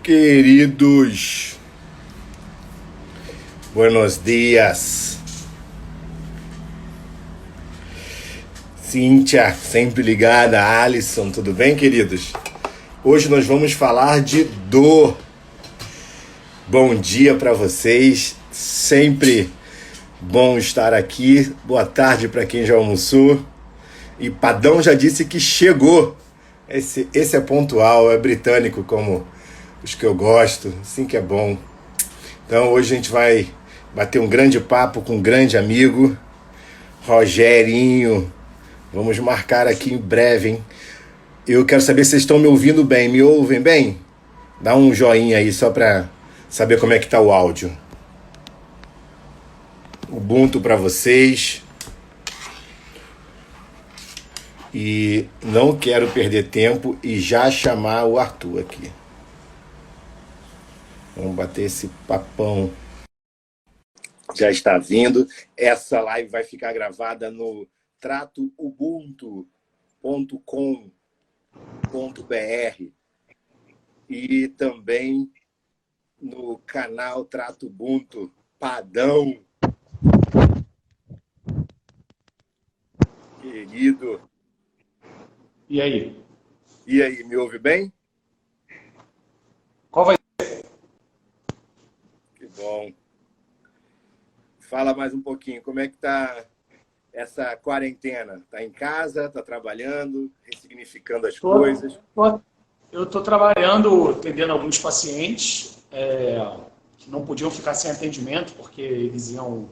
Queridos, buenos dias. Cíntia, sempre ligada. Alisson, tudo bem, queridos? Hoje nós vamos falar de dor. Bom dia para vocês, sempre bom estar aqui. Boa tarde para quem já almoçou. E Padão já disse que chegou. Esse é pontual, é britânico como os que eu gosto, assim que é bom. Então hoje a gente vai bater um grande papo com um grande amigo, Rogerinho. Vamos marcar aqui em breve, hein? Eu quero saber se vocês estão me ouvindo bem. Me ouvem bem? Dá um joinha aí só para saber como é que tá o áudio. Ubuntu para vocês. E não quero perder tempo e já chamar o Arthur aqui. Vamos bater esse papão. Já está vindo. Essa live vai ficar gravada no tratoubuntu.com.br e também no canal Trato Ubuntu Padão. Querido. E aí? E aí, me ouve bem? Qual vai Que bom. Fala mais um pouquinho, como é que tá essa quarentena? Tá em casa, tá trabalhando, ressignificando as coisas? Eu estou trabalhando, atendendo alguns pacientes que não podiam ficar sem atendimento, porque eles iam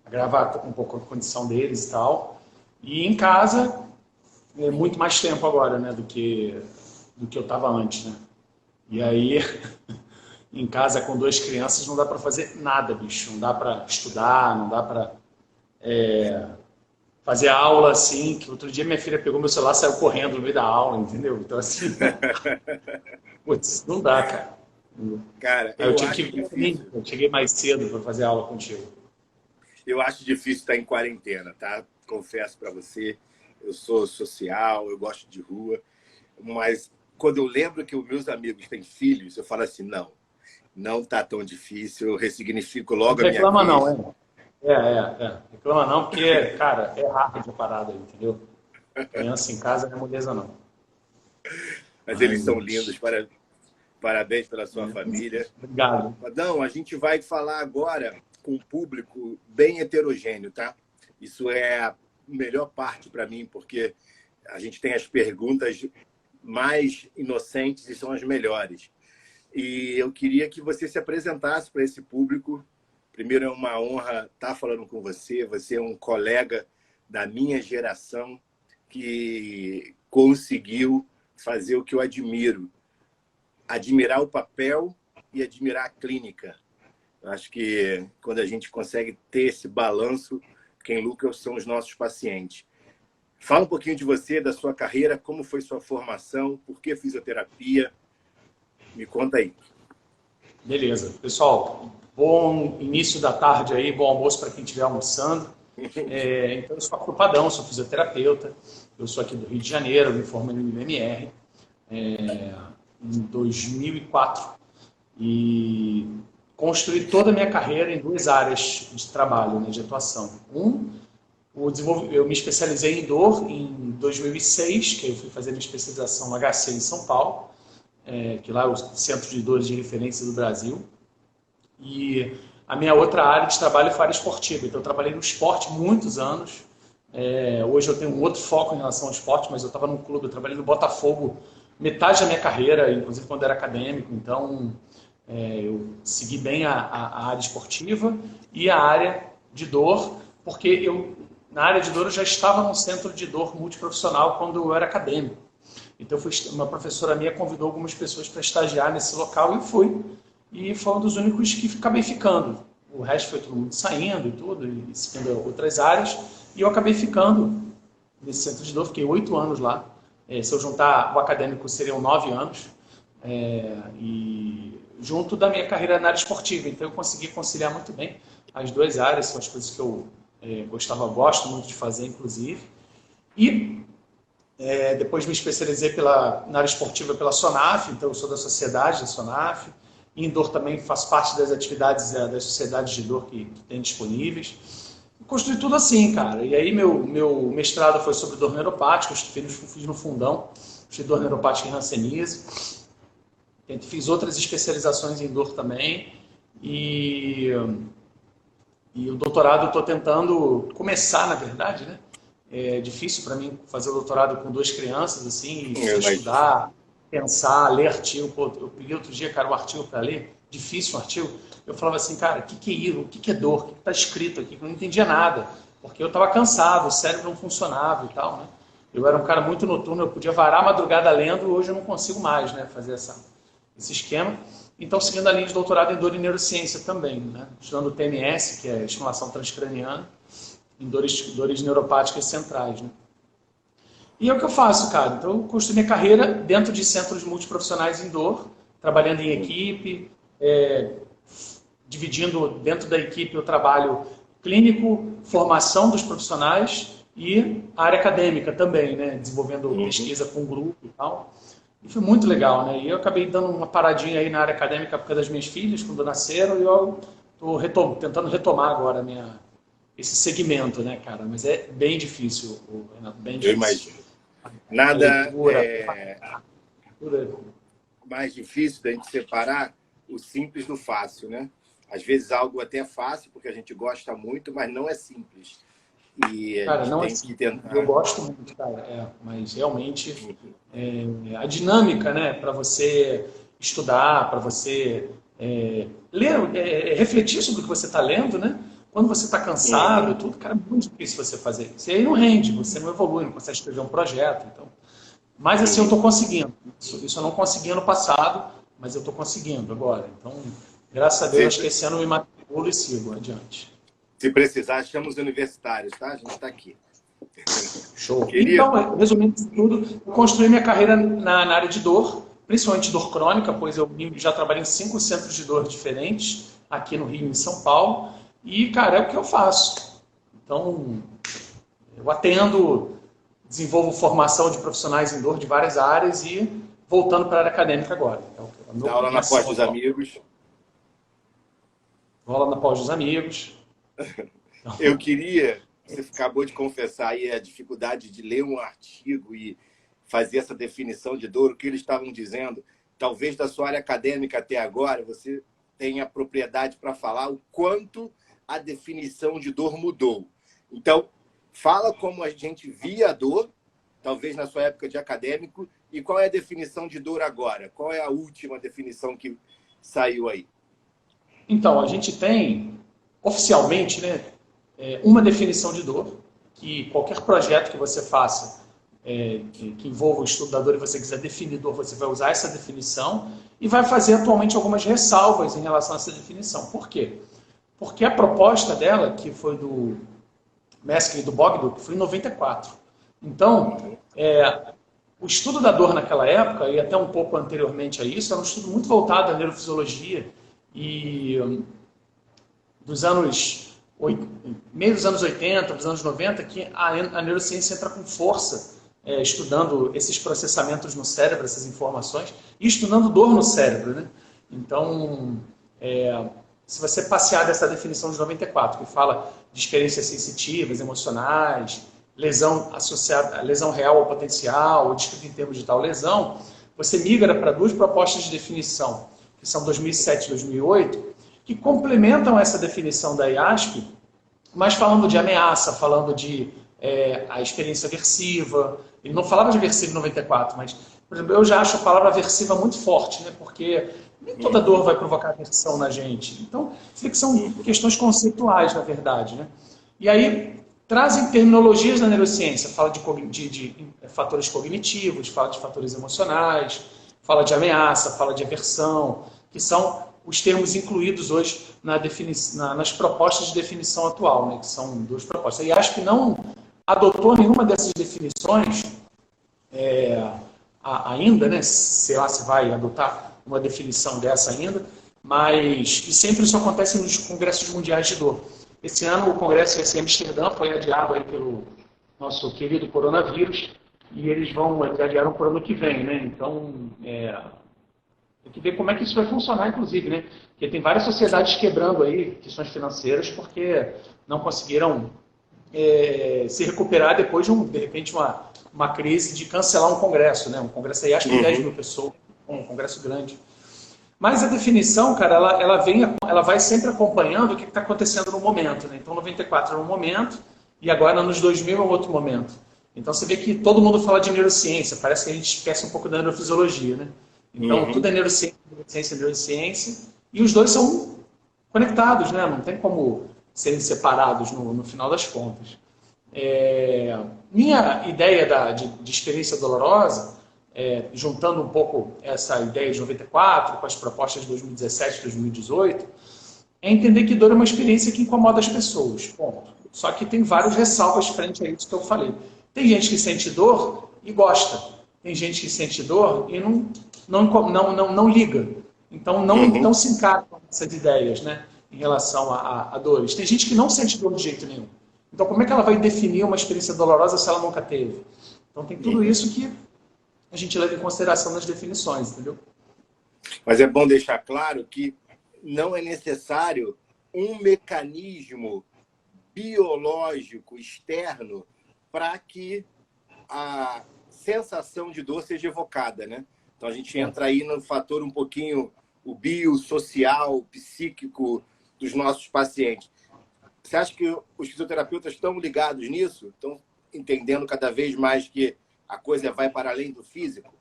agravar um pouco a condição deles e tal. E em casa, muito mais tempo agora, né, do que eu estava antes, né? E aí, em casa com 2 crianças, não dá para fazer nada, bicho. Não dá para estudar, não dá para fazer aula, assim, que outro dia minha filha pegou meu celular e saiu correndo no meio da aula, entendeu? Então, assim, putz, não dá, cara. Cara, Aí eu tive que vir, eu cheguei mais cedo para fazer aula contigo. Eu acho difícil estar em quarentena, tá? Confesso para você, eu sou social, eu gosto de rua, mas quando eu lembro que os meus amigos têm filhos, eu falo assim, não tá tão difícil, eu ressignifico logo a minha Reclama crise. não, reclama não, porque, cara, é rápido a parada aí, entendeu? Criança em casa não é moleza, não. Mas eles são lindos, parabéns pela sua família. Obrigado. Adão, a gente vai falar agora com um público bem heterogêneo, tá? Isso é a melhor parte para mim, porque a gente tem as perguntas mais inocentes e são as melhores. E eu queria que você se apresentasse para esse público. Primeiro, é uma honra estar falando com você. Você é um colega da minha geração que conseguiu fazer o que eu admiro. Admirar o papel e admirar a clínica. Eu acho que quando a gente consegue ter esse balanço, quem lucra são os nossos pacientes. Fala um pouquinho de você, da sua carreira, como foi sua formação, por que fisioterapia? Me conta aí. Beleza. Pessoal, bom início da tarde aí, bom almoço para quem estiver almoçando. Então, eu sou Arthur Padão, sou fisioterapeuta. Eu sou aqui do Rio de Janeiro, me formei no IBMR em 2004 e construí toda a minha carreira em 2 áreas de trabalho, né, de atuação. Eu me especializei em dor em 2006, que eu fui fazer minha especialização no HC em São Paulo, que lá é o Centro de Dores de Referência do Brasil. E a minha outra área de trabalho foi a área esportiva. Então, eu trabalhei no esporte muitos anos. Hoje eu tenho um outro foco em relação ao esporte, mas eu estava num clube, eu trabalhei no Botafogo metade da minha carreira, inclusive quando era acadêmico. Então, eu segui bem a área esportiva e a área de dor, porque na área de dor eu já estava num centro de dor multiprofissional quando eu era acadêmico. Então, uma professora minha convidou algumas pessoas para estagiar nesse local e eu fui. E foi um dos únicos que acabei ficando. O resto foi todo mundo saindo e tudo, e seguindo outras áreas. E eu acabei ficando nesse centro de dor, fiquei 8 anos lá. Se eu juntar o acadêmico, seriam 9 anos. E junto da minha carreira na área esportiva. Então, eu consegui conciliar muito bem as 2 áreas, são as coisas que eu gosto muito de fazer, inclusive. E Depois me especializei na área esportiva pela SONAF, então eu sou da sociedade da SONAF. Em dor também faço parte das atividades das sociedades de dor que tem disponíveis. Construí tudo assim, cara. E aí meu mestrado foi sobre dor neuropática, fiz no Fundão, fiz dor neuropática em hanseníase. Fiz outras especializações em dor também. E o doutorado eu estou tentando começar, na verdade, né? É difícil para mim fazer o doutorado com 2 crianças, assim, estudar, pensar, ler artigo. Pô, eu peguei outro dia, cara, um artigo para ler, difícil um artigo. Eu falava assim, cara, o que é isso? O que é dor? O que está escrito aqui? Eu não entendia nada, porque eu estava cansado, o cérebro não funcionava e tal, né? Eu era um cara muito noturno, eu podia varar a madrugada lendo, hoje eu não consigo mais, né, fazer esse esquema. Então, seguindo a linha de doutorado em dor e neurociência também, né? Estudando TMS, que é estimulação transcraniana, em dores neuropáticas centrais, né? E é o que eu faço, cara. Então, eu construí minha carreira dentro de centros multiprofissionais em dor, trabalhando em equipe, dividindo dentro da equipe o trabalho clínico, formação dos profissionais e a área acadêmica também, né? Desenvolvendo pesquisa com grupo e tal. E foi muito legal, né? E eu acabei dando uma paradinha aí na área acadêmica por causa das minhas filhas, quando nasceram, e eu estou tentando retomar agora esse segmento, né, cara? Mas é bem difícil, Renato, bem difícil. Eu imagino. Nada mais difícil da gente separar o simples do fácil, né? Às vezes algo até é fácil, porque a gente gosta muito, mas não é simples. E cara, não é simples. Eu gosto muito, cara, mas realmente a dinâmica, né, para você estudar, para você ler, refletir sobre o que você está lendo, né? Quando você está cansado e tudo, cara, é muito difícil você fazer isso. E aí não rende, você não evolui, não consegue escrever um projeto. Então. Mas assim, eu estou conseguindo. Isso eu não consegui ano passado, mas eu estou conseguindo agora. Então, graças a Deus, acho que esse ano eu me matriculo e sigo adiante. Se precisar, chama os universitários, tá? A gente está aqui. Show. Então, resumindo isso tudo, eu construí minha carreira na área de dor, principalmente dor crônica, pois eu já trabalhei em 5 centros de dor diferentes, aqui no Rio e em São Paulo. E, cara, é o que eu faço. Então, eu atendo, desenvolvo formação de profissionais em dor de várias áreas e voltando para a área acadêmica agora. Então, dá aula na pós dos amigos. Dou aula na pós dos amigos. Então, eu queria, você acabou de confessar aí a dificuldade de ler um artigo e fazer essa definição de dor, o que eles estavam dizendo, talvez da sua área acadêmica até agora, você tenha propriedade para falar o quanto a definição de dor mudou. Então, fala como a gente via a dor, talvez na sua época de acadêmico, e qual é a definição de dor agora? Qual é a última definição que saiu aí? Então, a gente tem, oficialmente, né, uma definição de dor, que qualquer projeto que você faça, que envolva o estudo da dor e você quiser definir dor, você vai usar essa definição e vai fazer atualmente algumas ressalvas em relação a essa definição. Por quê? Porque a proposta dela, que foi do Meskin e do Bogdan, que foi em 94. Então, o estudo da dor naquela época, e até um pouco anteriormente a isso, era um estudo muito voltado à neurofisiologia e meio dos anos 80, dos anos 90, que a neurociência entra com força, estudando esses processamentos no cérebro, essas informações, e estudando dor no cérebro, né? Então, se você passear dessa definição de 94, que fala de experiências sensitivas, emocionais, lesão associada, lesão real ou potencial, ou descrita em termos de tal lesão, você migra para 2 propostas de definição, que são 2007 e 2008, que complementam essa definição da IASP, mas falando de ameaça, falando de a experiência aversiva. Ele não falava de aversiva em 94, mas, por exemplo, eu já acho a palavra aversiva muito forte, né? Porque nem toda dor vai provocar aversão na gente. Então, que são questões conceituais, na verdade, né? E aí, trazem terminologias da neurociência, fala de fatores cognitivos, fala de fatores emocionais, fala de ameaça, fala de aversão, que são os termos incluídos hoje nas propostas de definição atual, né, que são 2 propostas. E acho que não adotou nenhuma dessas definições ainda, né, sei lá se vai adotar uma definição dessa ainda, mas e sempre isso acontece nos congressos mundiais de dor. Esse ano o congresso ia ser em Amsterdã, foi adiado aí pelo nosso querido coronavírus, e eles já vieram para o ano que vem, né? Então, tem que ver como é que isso vai funcionar, inclusive, né? Porque tem várias sociedades quebrando aí, questões financeiras, porque não conseguiram se recuperar depois de repente, uma crise de cancelar um congresso, né? Um congresso aí, acho que 10 mil pessoas, um congresso grande. Mas a definição, cara, ela vai sempre acompanhando o que está acontecendo no momento, né? Então, 94 era um momento, e agora, nos 2000, é um outro momento. Então, você vê que todo mundo fala de neurociência, parece que a gente esquece um pouco da neurofisiologia, né? Então, tudo é neurociência, e os dois são conectados, né? Não tem como serem separados no final das contas. Minha ideia de experiência dolorosa, juntando um pouco essa ideia de 94 com as propostas de 2017 e 2018, é entender que dor é uma experiência que incomoda as pessoas. Ponto. Só que tem várias ressalvas frente a isso que eu falei. Tem gente que sente dor e gosta. Tem gente que sente dor e não liga. Então, não se encara com essas ideias, né, em relação a dores. Tem gente que não sente dor de jeito nenhum. Então, como é que ela vai definir uma experiência dolorosa se ela nunca teve? Então, tem tudo isso que a gente leva em consideração nas definições, entendeu? Mas é bom deixar claro que não é necessário um mecanismo biológico externo para que a sensação de dor seja evocada, né? Então, a gente entra aí no fator um pouquinho o biosocial, psíquico dos nossos pacientes. Você acha que os fisioterapeutas estão ligados nisso? Estão entendendo cada vez mais que a coisa vai para além do físico?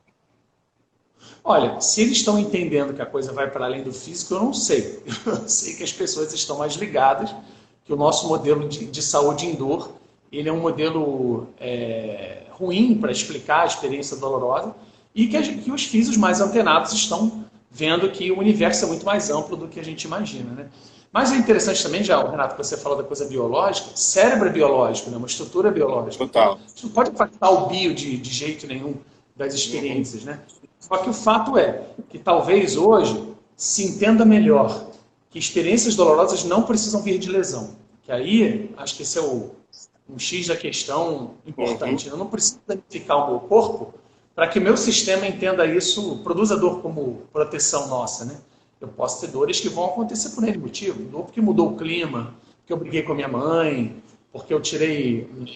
Olha, se eles estão entendendo que a coisa vai para além do físico, eu não sei. Eu sei que as pessoas estão mais ligadas, que o nosso modelo de saúde em dor, ele é um modelo ruim para explicar a experiência dolorosa, e que os físicos mais antenados estão vendo que o universo é muito mais amplo do que a gente imagina, né? Mas é interessante também, já, Renato, que você falou da coisa biológica, cérebro é biológico, né? Uma estrutura biológica. Total. Isso não pode impactar o bio de jeito nenhum das experiências, né? Só que o fato é que talvez hoje se entenda melhor que experiências dolorosas não precisam vir de lesão. Que aí, acho que esse é um X da questão importante. Eu não preciso danificar o meu corpo para que o meu sistema entenda isso, produza dor como proteção nossa, né? Eu posso ter dores que vão acontecer por N motivo. Dor porque mudou o clima, porque eu briguei com a minha mãe, porque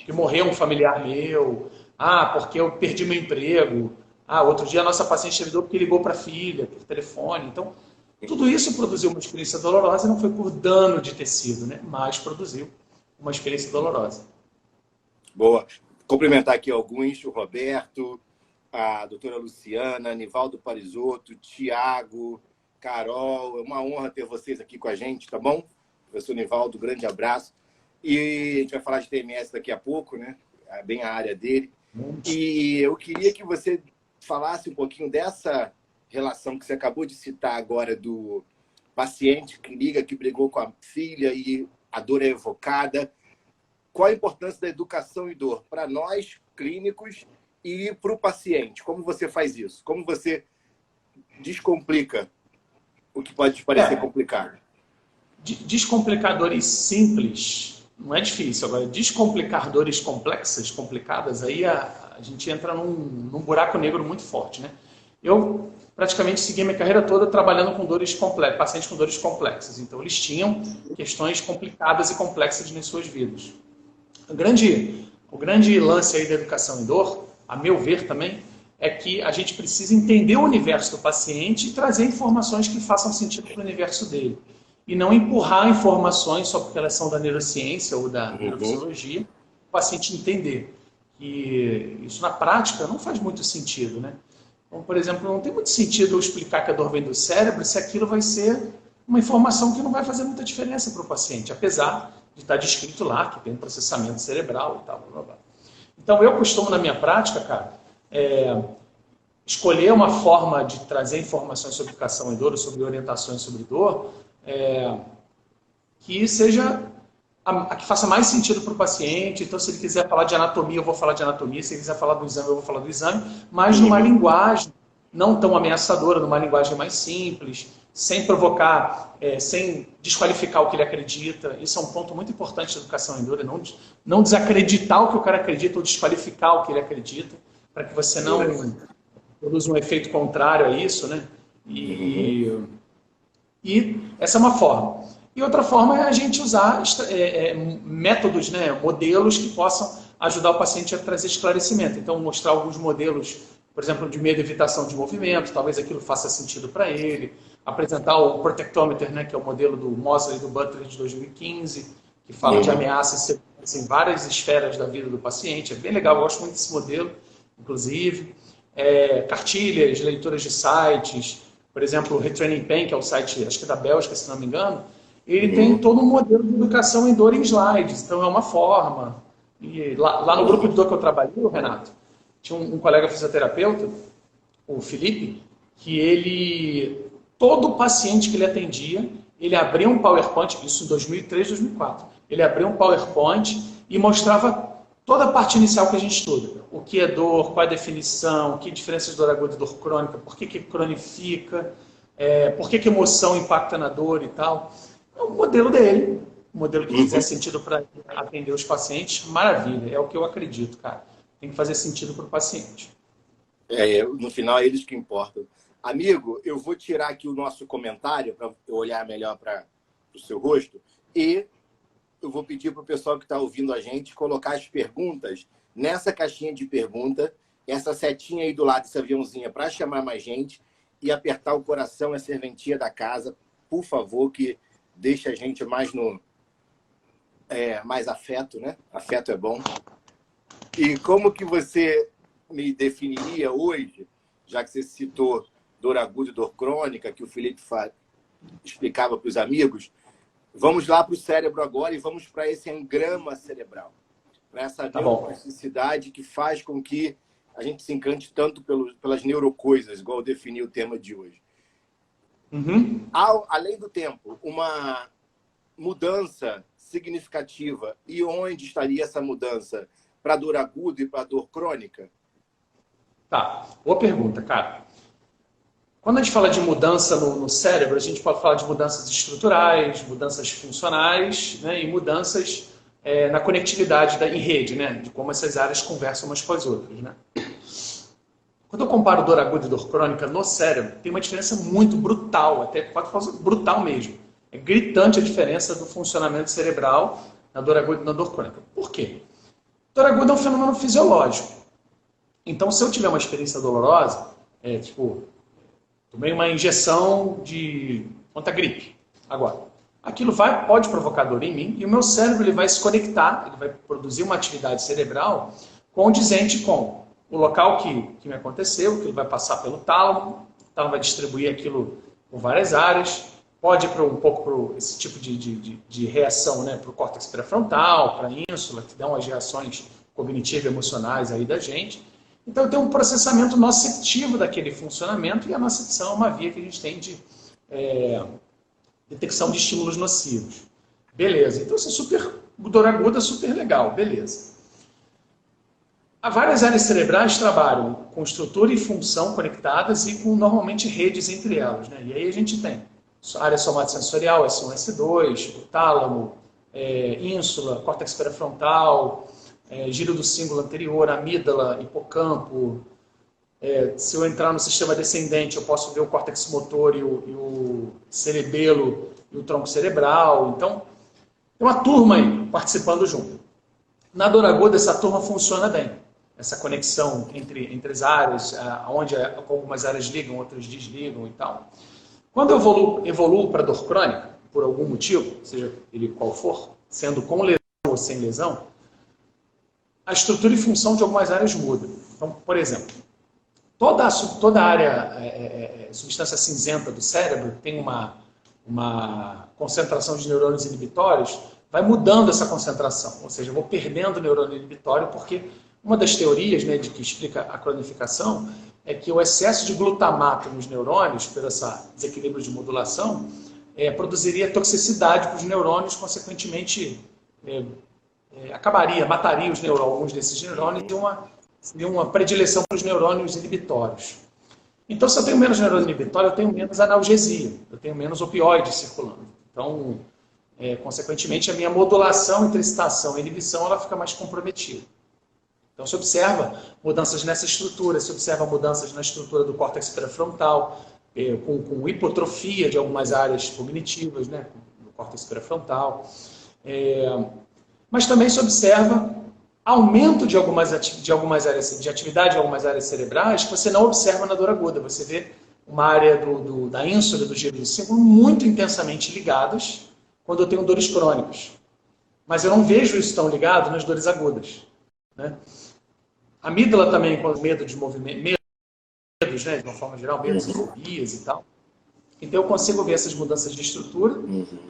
que morreu um familiar meu, porque eu perdi meu emprego. Outro dia a nossa paciente teve dor porque ligou para a filha, por telefone. Então, tudo isso produziu uma experiência dolorosa e não foi por dano de tecido, né? Mas produziu uma experiência dolorosa. Boa. Cumprimentar aqui alguns, o Roberto, a doutora Luciana, Nivaldo Parisotto, Tiago, Carol. É uma honra ter vocês aqui com a gente, tá bom? Professor Nivaldo, grande abraço. E a gente vai falar de TMS daqui a pouco, né? É bem a área dele. E eu queria que você falasse um pouquinho dessa relação que você acabou de citar agora do paciente que liga, que brigou com a filha e a dor é evocada. Qual a importância da educação e dor para nós, clínicos, e para o paciente? Como você faz isso? Como você descomplica o que pode te parecer complicado? Descomplicar dores simples não é difícil. Agora, descomplicar dores complexas, complicadas, aí a gente entra num buraco negro muito forte, né? Eu praticamente segui minha carreira toda trabalhando com dores complexas, pacientes com dores complexas. Então, eles tinham questões complicadas e complexas nas suas vidas. O grande lance aí da educação em dor, a meu ver também, é que a gente precisa entender o universo do paciente e trazer informações que façam sentido para o universo dele. E não empurrar informações só porque elas são da neurociência ou da neurofisiologia, o paciente entender. E isso na prática não faz muito sentido, né? Então, por exemplo, não tem muito sentido eu explicar que a dor vem do cérebro se aquilo vai ser uma informação que não vai fazer muita diferença para o paciente, apesar de estar descrito lá que tem um processamento cerebral e tal, blá, blá, blá. Então, eu costumo, na minha prática, cara, escolher uma forma de trazer informações sobre educação em dor, sobre orientações sobre dor, que seja a que faça mais sentido para o paciente. Então, se ele quiser falar de anatomia, eu vou falar de anatomia. Se ele quiser falar do exame, eu vou falar do exame. Mas numa linguagem não tão ameaçadora, numa linguagem mais simples, sem provocar, sem desqualificar o que ele acredita. Isso é um ponto muito importante da educação em dor, não desacreditar o que o cara acredita ou desqualificar o que ele acredita. para que você não produza um efeito contrário a isso, né? E essa é uma forma. E outra forma é a gente usar métodos, né, modelos que possam ajudar o paciente a trazer esclarecimento. Então, mostrar alguns modelos, por exemplo, de medo e evitação de movimento, talvez aquilo faça sentido para ele. Apresentar o Protectometer, né, que é o modelo do Mosley e do Butler de 2015, que fala de ameaças e segurança em várias esferas da vida do paciente. É bem legal, eu gosto muito desse modelo, inclusive. Cartilhas, leituras de sites, por exemplo, o Retraining Pain, que é o site, acho que é da Bélgica, se não me engano, ele tem todo um modelo de educação em dor em slides, então é uma forma. E lá no grupo de dor que eu trabalhei, Renato, tinha um colega fisioterapeuta, o Felipe, que todo paciente que ele atendia, ele abria um PowerPoint, isso em 2003, 2004, ele abria um PowerPoint e mostrava toda a parte inicial que a gente estuda. O que é dor, qual é a definição, que diferença de dor aguda e dor crônica, por que cronifica, por que emoção impacta na dor e tal. É o modelo dele, o modelo que fizer sentido para atender os pacientes, maravilha, é o que eu acredito, cara. Tem que fazer sentido para o paciente. No final, é eles que importam. Amigo, eu vou tirar aqui o nosso comentário para eu olhar melhor para o seu rosto e eu vou pedir para o pessoal que está ouvindo a gente colocar as perguntas nessa caixinha de pergunta, essa setinha aí do lado, essa aviãozinha, para chamar mais gente e apertar o coração, a serventia da casa, por favor, que deixa a gente mais mais afeto, né? Afeto é bom. E como que você me definiria hoje, já que você citou dor aguda e dor crônica, que o Felipe explicava para os amigos, vamos lá para o cérebro agora e vamos para esse engrama cerebral. Para essa neuroplasticidade que faz com que a gente se encante tanto pelas neurocoisas, igual eu defini o tema de hoje. Além do tempo, uma mudança significativa. E onde estaria essa mudança? Para dor aguda e para dor crônica? Tá, boa pergunta, cara. Quando a gente fala de mudança no cérebro, a gente pode falar de mudanças estruturais, mudanças funcionais, né, e mudanças na conectividade em rede, né, de como essas áreas conversam umas com as outras. Né? Quando eu comparo dor aguda e dor crônica no cérebro, tem uma diferença muito brutal, até pode falar brutal mesmo. É gritante a diferença do funcionamento cerebral na dor aguda e na dor crônica. Por quê? Dor aguda é um fenômeno fisiológico. Então, se eu tiver uma experiência dolorosa, tomei uma injeção contra a gripe. Agora, aquilo pode provocar dor em mim e o meu cérebro ele vai se conectar, ele vai produzir uma atividade cerebral condizente com o local que me aconteceu, que ele vai passar pelo tálamo, o tálamo vai distribuir aquilo por várias áreas, pode ir um pouco para esse tipo de reação, né, para o córtex pré-frontal, para a ínsula, que dá umas reações cognitivas e emocionais aí da gente. Então, tem um processamento nocitivo daquele funcionamento e a nocição é uma via que a gente tem de detecção de estímulos nocivos. Beleza. Então, dor aguda é super legal. Beleza. Há várias áreas cerebrais que trabalham com estrutura e função conectadas e com, normalmente, redes entre elas. Né? E aí a gente tem a área somatosensorial, S1, S2, o tálamo, ínsula, córtex pré-frontal, giro do símbolo anterior, amígdala, hipocampo. Se eu entrar no sistema descendente, eu posso ver o córtex motor e o cerebelo e o tronco cerebral. Então, tem uma turma aí participando junto. Na dor aguda, essa turma funciona bem. Essa conexão entre as áreas, onde algumas áreas ligam, outras desligam e tal. Quando eu evoluo para dor crônica, por algum motivo, seja ele qual for, sendo com lesão ou sem lesão, a estrutura e função de algumas áreas muda. Então, por exemplo, toda a área, substância cinzenta do cérebro, tem uma concentração de neurônios inibitórios, vai mudando essa concentração. Ou seja, eu vou perdendo neurônio inibitório porque uma das teorias, né, que explica a cronificação é que o excesso de glutamato nos neurônios, por esse desequilíbrio de modulação, produziria toxicidade para os neurônios, consequentemente mataria alguns desses neurônios e uma predileção para os neurônios inibitórios. Então, se eu tenho menos neurônio inibitório, eu tenho menos analgesia, eu tenho menos opioide circulando. Então, consequentemente, a minha modulação entre excitação e inibição ela fica mais comprometida. Então, se observa mudanças nessa estrutura, se observa mudanças na estrutura do córtex pré-frontal, com hipotrofia de algumas áreas cognitivas, né, do córtex pré-frontal. Mas também se observa aumento de algumas áreas de atividade em algumas áreas cerebrais que você não observa na dor aguda. Você vê uma área da ínsula do giro do símbolo muito intensamente ligadas quando eu tenho dores crônicas. Mas eu não vejo isso tão ligado nas dores agudas, né? A amígdala também, com medo de movimento, medos, né, de uma forma geral, medos e fobias e tal. Então eu consigo ver essas mudanças de estrutura,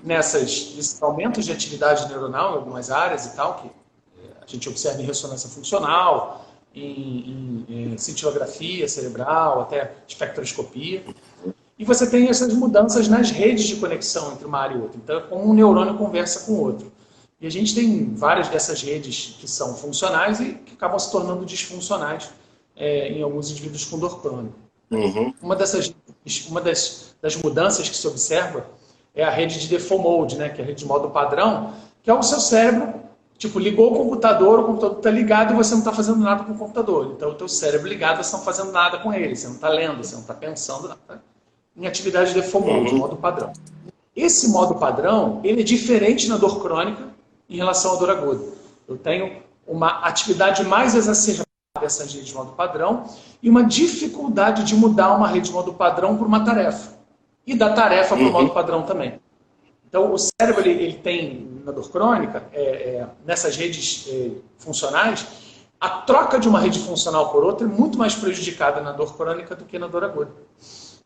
nesses aumentos de atividade neuronal em algumas áreas e tal, que a gente observa em ressonância funcional, em cintilografia cerebral, até espectroscopia. E você tem essas mudanças nas redes de conexão entre uma área e outra. Então, é como um neurônio conversa com o outro. E a gente tem várias dessas redes que são funcionais e que acabam se tornando disfuncionais em alguns indivíduos com dor crônica. Uma das mudanças que se observa é a rede de default mode, né, que é a rede de modo padrão, que é o seu cérebro, tipo, ligou o computador está ligado e você não está fazendo nada com o computador. Então, o teu cérebro ligado, você não está fazendo nada com ele, você não está lendo, você não está pensando nada. Em atividade de default mode, modo padrão. Esse modo padrão, ele é diferente na dor crônica em relação à dor aguda. Eu tenho uma atividade mais exacerbada dessa rede de modo padrão e uma dificuldade de mudar uma rede de modo padrão por uma tarefa. E da tarefa para o modo padrão também. Então, o cérebro ele tem, na dor crônica, nessas redes funcionais, a troca de uma rede funcional por outra é muito mais prejudicada na dor crônica do que na dor aguda.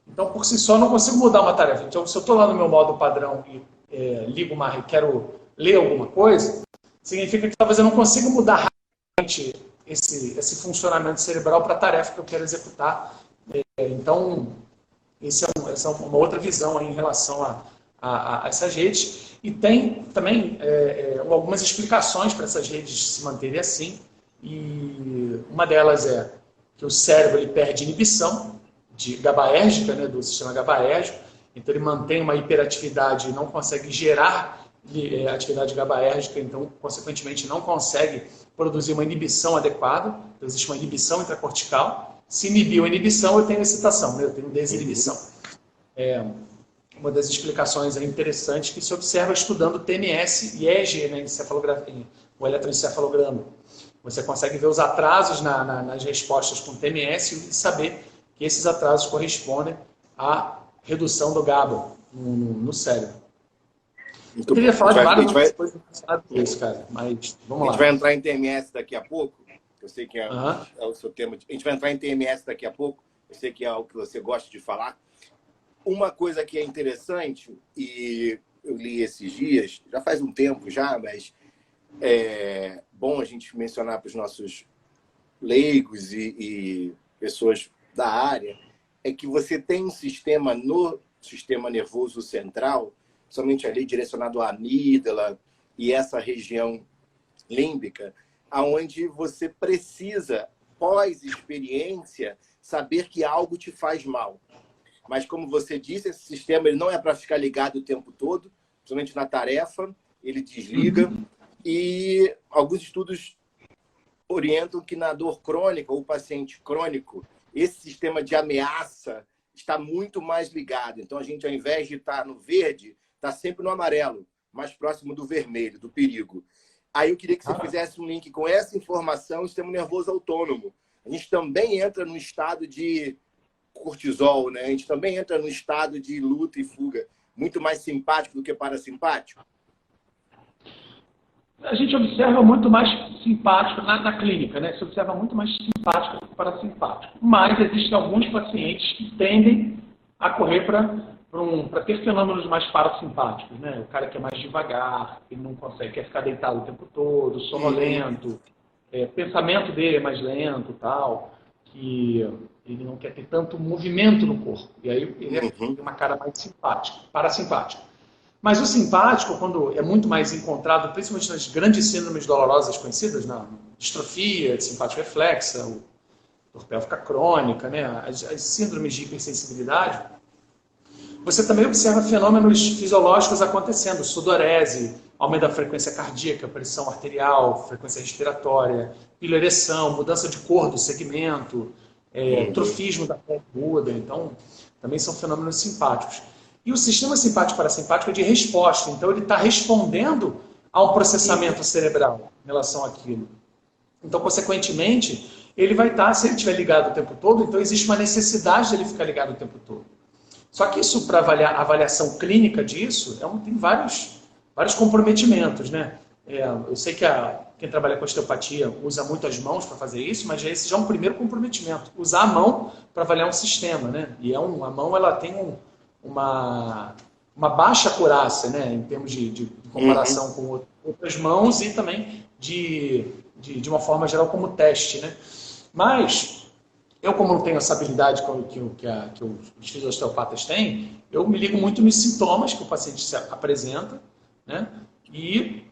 Então, por si só, eu não consigo mudar uma tarefa. Então, se eu estou lá no meu modo padrão e ligo e quero ler alguma coisa, significa que talvez eu não consiga mudar rapidamente esse funcionamento cerebral para a tarefa que eu quero executar. Então, essa é uma outra visão aí em relação a essas redes. E tem também algumas explicações para essas redes se manterem assim. E uma delas é que o cérebro ele perde inibição GABAérgica, né, do sistema GABAérgico. Então, ele mantém uma hiperatividade e não consegue gerar atividade GABAérgica, então, consequentemente, não consegue produzir uma inibição adequada. Então, existe uma inibição intracortical. Se inibiu a inibição, eu tenho excitação, né? Eu tenho desinibição. Uma das explicações interessantes que se observa estudando TMS e EEG, né, o eletroencefalograma. Você consegue ver os atrasos nas respostas com TMS e saber que esses atrasos correspondem à redução do GABA no cérebro. Eu queria falar de várias coisas disso, cara, mas vamos lá. A gente vai entrar em TMS daqui a pouco, eu sei que é o seu tema. A gente vai entrar em TMS daqui a pouco, eu sei que é o que você gosta de falar. Uma coisa que é interessante, e eu li esses dias, já faz um tempo já, mas é bom a gente mencionar para os nossos leigos e pessoas da área, é que você tem um sistema no sistema nervoso central, somente ali direcionado à amígdala e essa região límbica, aonde você precisa, pós-experiência, saber que algo te faz mal. Mas, como você disse, esse sistema ele não é para ficar ligado o tempo todo, somente na tarefa, ele desliga. E alguns estudos orientam que na dor crônica, ou paciente crônico, esse sistema de ameaça está muito mais ligado. Então, a gente, ao invés de estar no verde, está sempre no amarelo, mais próximo do vermelho, do perigo. Aí eu queria que você fizesse um link com essa informação, o sistema nervoso autônomo. A gente também entra no estado de cortisol, né? A gente também entra no estado de luta e fuga, muito mais simpático do que parasimpático. A gente observa muito mais simpático na clínica, né? Se observa muito mais simpático do que parasimpático. Mas existem alguns pacientes que tendem a correr para ter fenômenos mais parasimpáticos, né? O cara que é mais devagar, que não consegue, quer ficar deitado o tempo todo, sonolento, pensamento dele é mais lento, tal, que ele não quer ter tanto movimento no corpo. E aí ele tem uma cara mais simpática, parasimpática. Mas o simpático, quando é muito mais encontrado, principalmente nas grandes síndromes dolorosas conhecidas, na distrofia simpático reflexa, dor pélvica crônica, né? As síndromes de hipersensibilidade, você também observa fenômenos fisiológicos acontecendo, sudorese, aumento da frequência cardíaca, pressão arterial, frequência respiratória, piloereção, mudança de cor do segmento, trofismo da pele aguda. Então, também são fenômenos simpáticos. E o sistema simpático-parasimpático é de resposta, então ele está respondendo a um processamento cerebral em relação àquilo. Então, consequentemente, ele vai estar, se ele estiver ligado o tempo todo, então existe uma necessidade dele ficar ligado o tempo todo. Só que isso, para avaliar a avaliação clínica disso, tem vários comprometimentos, né? Eu sei que quem trabalha com osteopatia usa muito as mãos para fazer isso, mas esse já é um primeiro comprometimento. Usar a mão para avaliar um sistema, né? E a mão ela tem uma baixa acurácia, né? Em termos de comparação com outras mãos e também de uma forma geral como teste, né? Mas eu, como não tenho essa habilidade que os fisiosteopatas têm, eu me ligo muito nos sintomas que o paciente se apresenta, né? E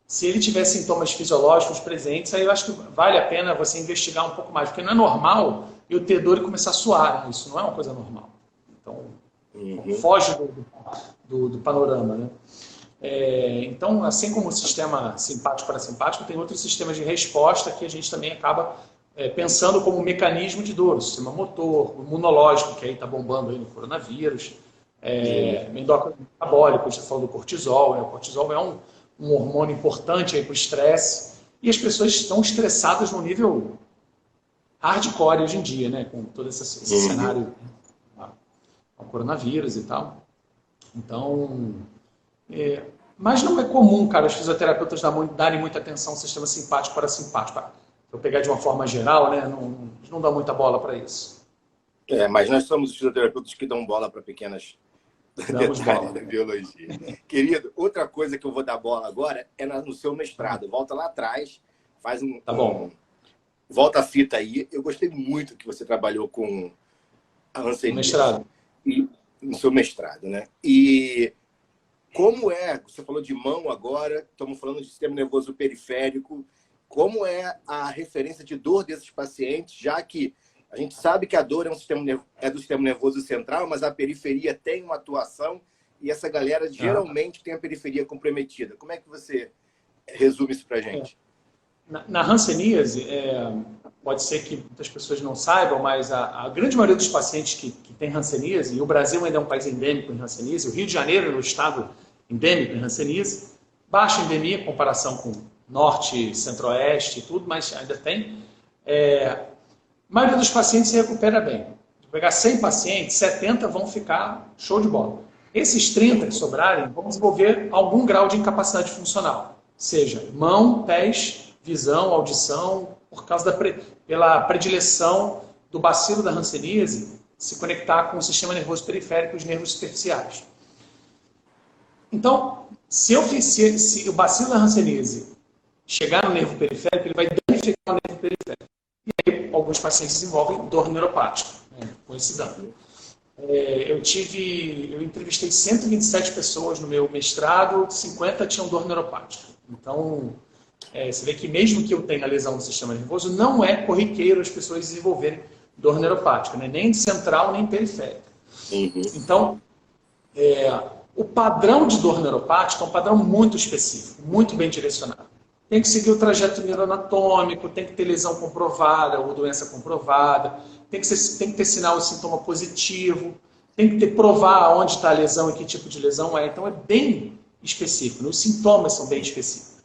se ele tiver sintomas fisiológicos presentes, aí eu acho que vale a pena você investigar um pouco mais, porque não é normal eu ter dor e começar a suar, né? Isso não é uma coisa normal. Então, foge do panorama, né? Então, assim como o sistema simpático-parasimpático, tem outros sistemas de resposta que a gente também acaba pensando como mecanismo de dor, o sistema motor, o imunológico, que aí está bombando aí no coronavírus, endócrino metabólico, a gente falou do cortisol, né? O cortisol é um hormônio importante para o estresse, e as pessoas estão estressadas no nível hardcore hoje em dia, né? Com todo esse cenário com o coronavírus e tal. Então, mas não é comum, cara, os fisioterapeutas darem muita atenção ao sistema simpático-parasimpático. Se eu pegar de uma forma geral, né, não dá muita bola para isso. Mas nós somos os fisioterapeutas que dão bola para pequenas detalhes da biologia. Querido, outra coisa que eu vou dar bola agora é no seu mestrado. Volta lá atrás, faz Tá bom. Volta a fita aí. Eu gostei muito que você trabalhou com a hanseníase. Mestrado. No seu mestrado, né? E como você falou de mão agora, estamos falando de sistema nervoso periférico, como é a referência de dor desses pacientes, já que a gente sabe que a dor é do sistema nervoso central, mas a periferia tem uma atuação e essa galera geralmente tem a periferia comprometida. Como é que você resume isso para a gente? Na hanseníase, pode ser que muitas pessoas não saibam, mas a grande maioria dos pacientes que tem hanseníase, e o Brasil ainda é um país endêmico em hanseníase, o Rio de Janeiro é um estado endêmico em hanseníase, baixa endemia em comparação com norte, centro-oeste e tudo, mas ainda tem. A maioria dos pacientes se recupera bem. Se pegar 100 pacientes, 70 vão ficar show de bola. Esses 30 que sobrarem vão desenvolver algum grau de incapacidade funcional, seja mão, pés, visão, audição, por causa pela predileção do bacilo da hanseníase se conectar com o sistema nervoso periférico e os nervos superficiais. Então, se o bacilo da hanseníase chegar no nervo periférico, ele vai danificar o nervo periférico. E aí, alguns pacientes desenvolvem dor neuropática, né, com esse dano. Eu entrevistei 127 pessoas no meu mestrado, 50 tinham dor neuropática. Então, você vê que mesmo que eu tenha lesão no sistema nervoso, não é corriqueiro as pessoas desenvolverem dor neuropática, né? Nem central, nem periférica. Então, o padrão de dor neuropática é um padrão muito específico, muito bem direcionado. Tem que seguir o trajeto neuroanatômico, tem que ter lesão comprovada ou doença comprovada, tem que ter sinal e sintoma positivo, tem que provar onde está a lesão e que tipo de lesão é. Então, é bem específico, né? Os sintomas são bem específicos.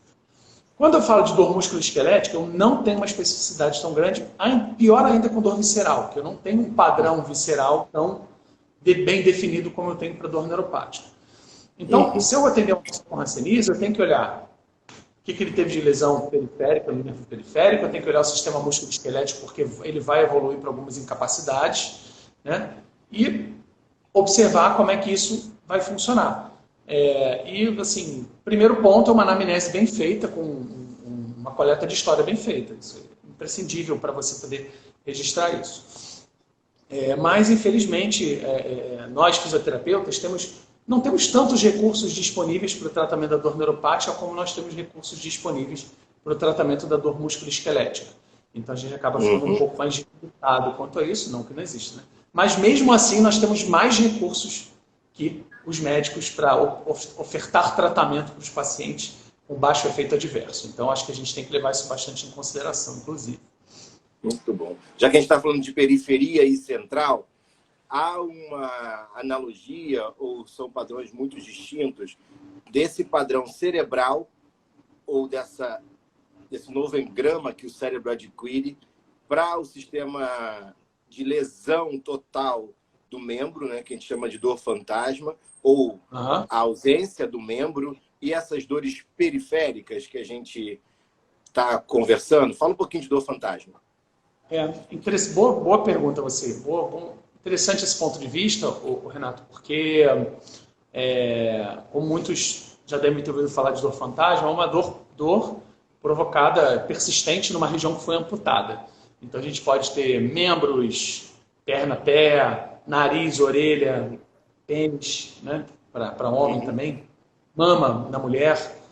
Quando eu falo de dor musculoesquelética, eu não tenho uma especificidade tão grande, pior ainda com dor visceral, porque eu não tenho um padrão visceral tão bem definido como eu tenho para dor neuropática. Então, se eu atender um paciente com hanseníase, eu tenho que olhar o que ele teve de lesão periférica, no nervo periférico, eu tenho que olhar o sistema musculoesquelético, porque ele vai evoluir para algumas incapacidades, né? E observar como é que isso vai funcionar. E, assim, primeiro ponto é uma anamnese bem feita, com uma coleta de história bem feita. Isso é imprescindível para você poder registrar isso. Mas, infelizmente, nós fisioterapeutas não temos tantos recursos disponíveis para o tratamento da dor neuropática como nós temos recursos disponíveis para o tratamento da dor musculoesquelética. Então, a gente acaba ficando um pouco mais limitado quanto a isso, não que não existe, né? Mas, mesmo assim, nós temos mais recursos que os médicos para ofertar tratamento para os pacientes com baixo efeito adverso. Então, acho que a gente tem que levar isso bastante em consideração, inclusive. Muito bom. Já que a gente está falando de periferia e central, há uma analogia, ou são padrões muito distintos, desse padrão cerebral ou desse novo engrama que o cérebro adquire para o sistema de lesão total do membro, né, que a gente chama de dor fantasma, ou a ausência do membro, e essas dores periféricas que a gente está conversando. Fala um pouquinho de dor fantasma. Boa pergunta você. Interessante esse ponto de vista, Renato, porque, como muitos já devem ter ouvido falar de dor fantasma, é uma dor provocada, persistente, numa região que foi amputada. Então, a gente pode ter membros, perna, pé, nariz, orelha, pênis, né, para homem também, mama na mulher.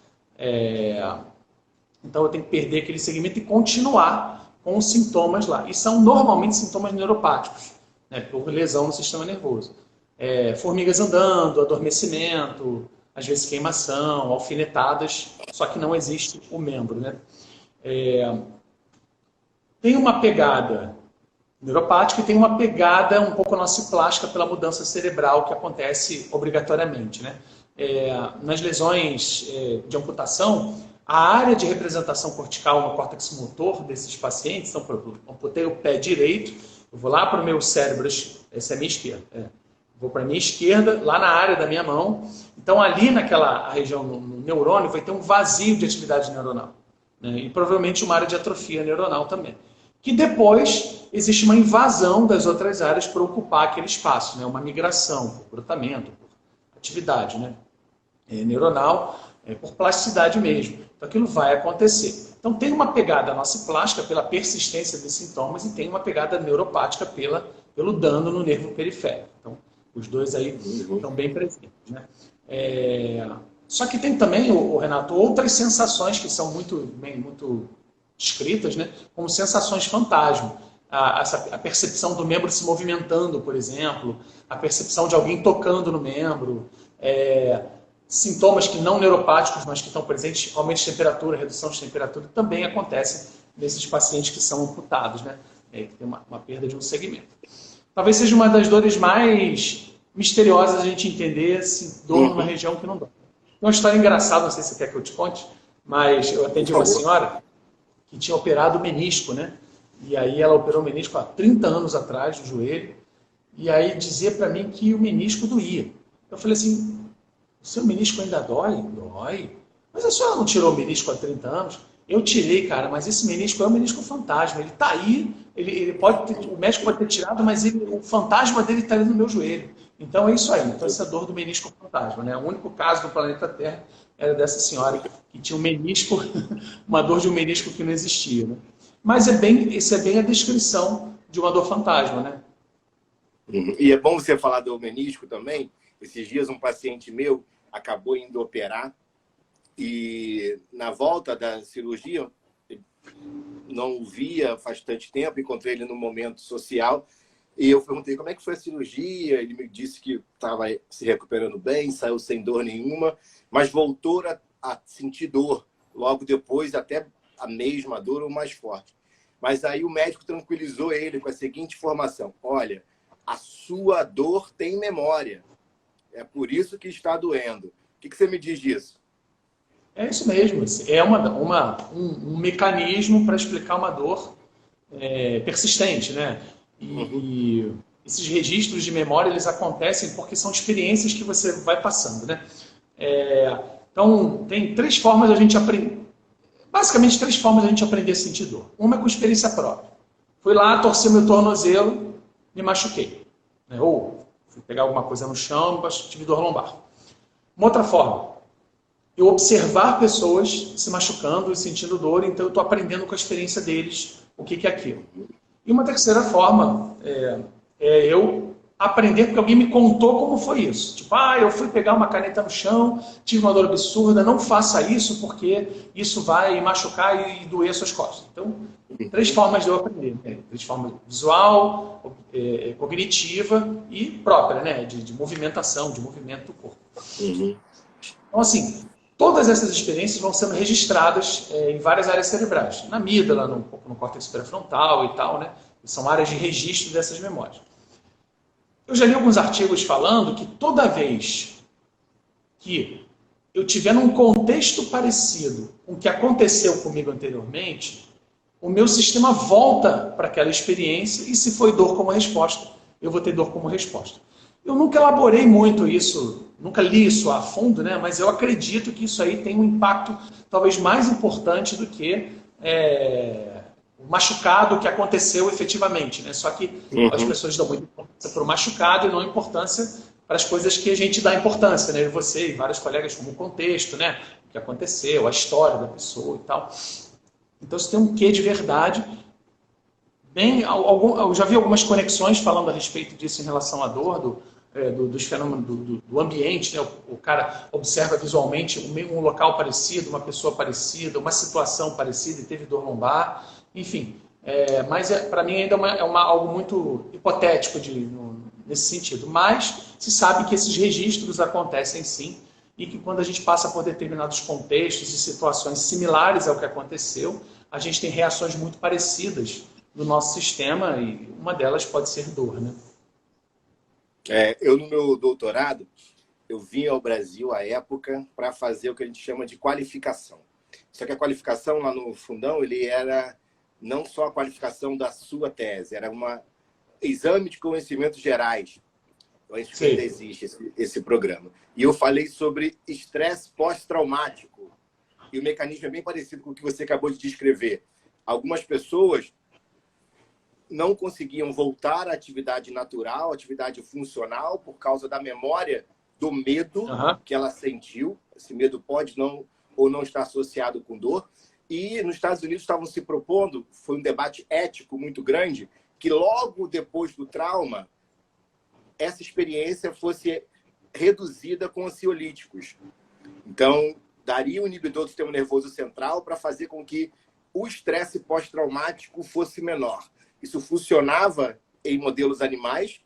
Então, eu tenho que perder aquele segmento e continuar com os sintomas lá. E são normalmente sintomas neuropáticos, né, por lesão no sistema nervoso. Formigas andando, adormecimento, às vezes queimação, alfinetadas, só que não existe o membro, né? Tem uma pegada neuropática e tem uma pegada um pouco nociplástica pela mudança cerebral que acontece obrigatoriamente, né? Nas lesões de amputação, a área de representação cortical no córtex motor desses pacientes, então, eu amputei o pé direito, eu vou lá para o meu cérebro, essa é a minha esquerda, vou para a minha esquerda, lá na área da minha mão, então ali naquela região, no neurônio, vai ter um vazio de atividade neuronal, né? E provavelmente uma área de atrofia neuronal também. Que depois existe uma invasão das outras áreas para ocupar aquele espaço, né? Uma migração, por brotamento, por atividade, né? Neuronal, por plasticidade mesmo. Então aquilo vai acontecer. Então tem uma pegada nociplástica pela persistência dos sintomas e tem uma pegada neuropática pelo dano no nervo periférico. Então os dois aí estão bem presentes, né? Só que tem também, Renato, outras sensações que são muito descritas, né? Como sensações fantasma. A percepção do membro se movimentando, por exemplo, a percepção de alguém tocando no membro, sintomas que não neuropáticos, mas que estão presentes, aumento de temperatura, redução de temperatura, também acontecem nesses pacientes que são amputados, né? Que tem uma perda de um segmento. Talvez seja uma das dores mais misteriosas a gente entender se dor numa região que não dói. Tem uma história engraçada, não sei se você quer que eu te conte, mas eu atendi uma senhora que tinha operado o menisco, né? E aí ela operou o menisco há 30 anos atrás, no joelho, e aí dizia para mim que o menisco doía. Eu falei assim, o seu menisco ainda dói? Dói. Mas a senhora não tirou o menisco há 30 anos? Eu tirei, cara, mas esse menisco é um menisco fantasma. Ele está aí, o médico pode ter tirado, mas o fantasma dele está ali no meu joelho. Então é isso aí. Então essa dor do menisco fantasma, né? O único caso do planeta Terra era dessa senhora que tinha um menisco, uma dor de um menisco que não existia, né? Mas isso é bem a descrição de uma dor fantasma, né? E é bom você falar do menisco também. Esses dias um paciente meu acabou indo operar e na volta da cirurgia, não o via faz tanto tempo, encontrei ele no momento social e eu perguntei como é que foi a cirurgia. Ele me disse que estava se recuperando bem, saiu sem dor nenhuma, mas voltou a sentir dor logo depois, até a mesma dor ou mais forte. Mas aí o médico tranquilizou ele com a seguinte informação: olha, a sua dor tem memória. É por isso que está doendo. O que você me diz disso? É isso mesmo. É um mecanismo para explicar uma dor persistente, né? E esses registros de memória, eles acontecem porque são experiências que você vai passando, né? Então, tem três formas de a gente aprender. Basicamente, três formas de a gente aprender a sentir dor. Uma é com experiência própria. Fui lá, torci meu tornozelo, me machuquei, né? Ou fui pegar alguma coisa no chão, tive dor lombar. Uma outra forma, eu observar pessoas se machucando e sentindo dor, então eu estou aprendendo com a experiência deles o que é aquilo. E uma terceira forma é eu aprender porque alguém me contou como foi isso. Tipo, eu fui pegar uma caneta no chão, tive uma dor absurda, não faça isso porque isso vai machucar e doer suas costas. Então, três formas de eu aprender, né? Três formas: visual, cognitiva e própria, né? De movimentação, de movimento do corpo. Uhum. Então, assim, todas essas experiências vão sendo registradas em várias áreas cerebrais. Na amígdala, no córtex pré-frontal e tal, né? São áreas de registro dessas memórias. Eu já li alguns artigos falando que toda vez que eu tiver num contexto parecido com o que aconteceu comigo anteriormente, o meu sistema volta para aquela experiência e se foi dor como resposta, eu vou ter dor como resposta. Eu nunca elaborei muito isso, nunca li isso a fundo, né? Mas eu acredito que isso aí tem um impacto talvez mais importante do que o machucado que aconteceu efetivamente, né? Só que as pessoas dão muita importância para o machucado e não importância para as coisas que a gente dá importância, né? Você e vários colegas, como o contexto, né? O que aconteceu, a história da pessoa e tal. Então, isso tem um quê de verdade. Eu já vi algumas conexões falando a respeito disso em relação à dor, dos fenômenos do ambiente, né? O cara observa visualmente um local parecido, uma pessoa parecida, uma situação parecida e teve dor lombar, enfim. Mas para mim ainda é algo muito hipotético nesse sentido. Mas se sabe que esses registros acontecem sim e que quando a gente passa por determinados contextos e situações similares ao que aconteceu, a gente tem reações muito parecidas no nosso sistema e uma delas pode ser dor, né? Eu, no meu doutorado, eu vim ao Brasil à época para fazer o que a gente chama de qualificação. Só que a qualificação lá no fundão, ele era não só a qualificação da sua tese, era um exame de conhecimentos gerais. Eu acho que ainda existe esse programa. E eu falei sobre estresse pós-traumático. E o mecanismo é bem parecido com o que você acabou de descrever. Algumas pessoas não conseguiam voltar à atividade natural, atividade funcional, por causa da memória do medo que ela sentiu. Esse medo pode não estar associado com dor. E nos Estados Unidos estavam se propondo, foi um debate ético muito grande, que logo depois do trauma, essa experiência fosse reduzida com ansiolíticos. Então, daria um inibidor do sistema nervoso central para fazer com que o estresse pós-traumático fosse menor. Isso funcionava em modelos animais,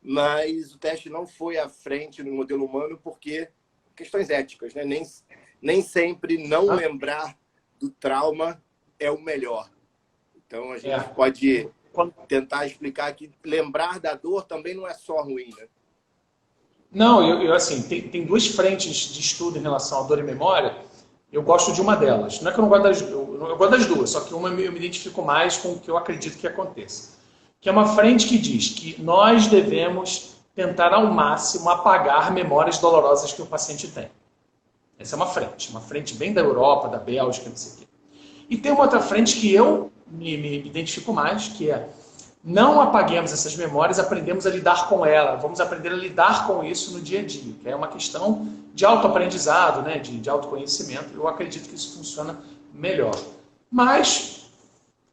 mas o teste não foi à frente no modelo humano porque questões éticas, né? Nem sempre não lembrar do trauma é o melhor. Então, a gente pode tentar explicar que lembrar da dor também não é só ruim, né? Não, assim, tem duas frentes de estudo em relação à dor e memória. Eu gosto de uma delas. Não é que eu não gosto eu gosto das duas, só que uma eu me identifico mais com o que eu acredito que aconteça. Que é uma frente que diz que nós devemos tentar ao máximo apagar memórias dolorosas que o paciente tem. Essa é uma frente bem da Europa, da Bélgica, não sei o quê. E tem uma outra frente que eu me identifico mais, que é não apaguemos essas memórias, aprendemos a lidar com elas. Vamos aprender a lidar com isso no dia a dia, que é uma questão de autoaprendizado, né? de autoconhecimento. Eu acredito que isso funciona melhor. Mas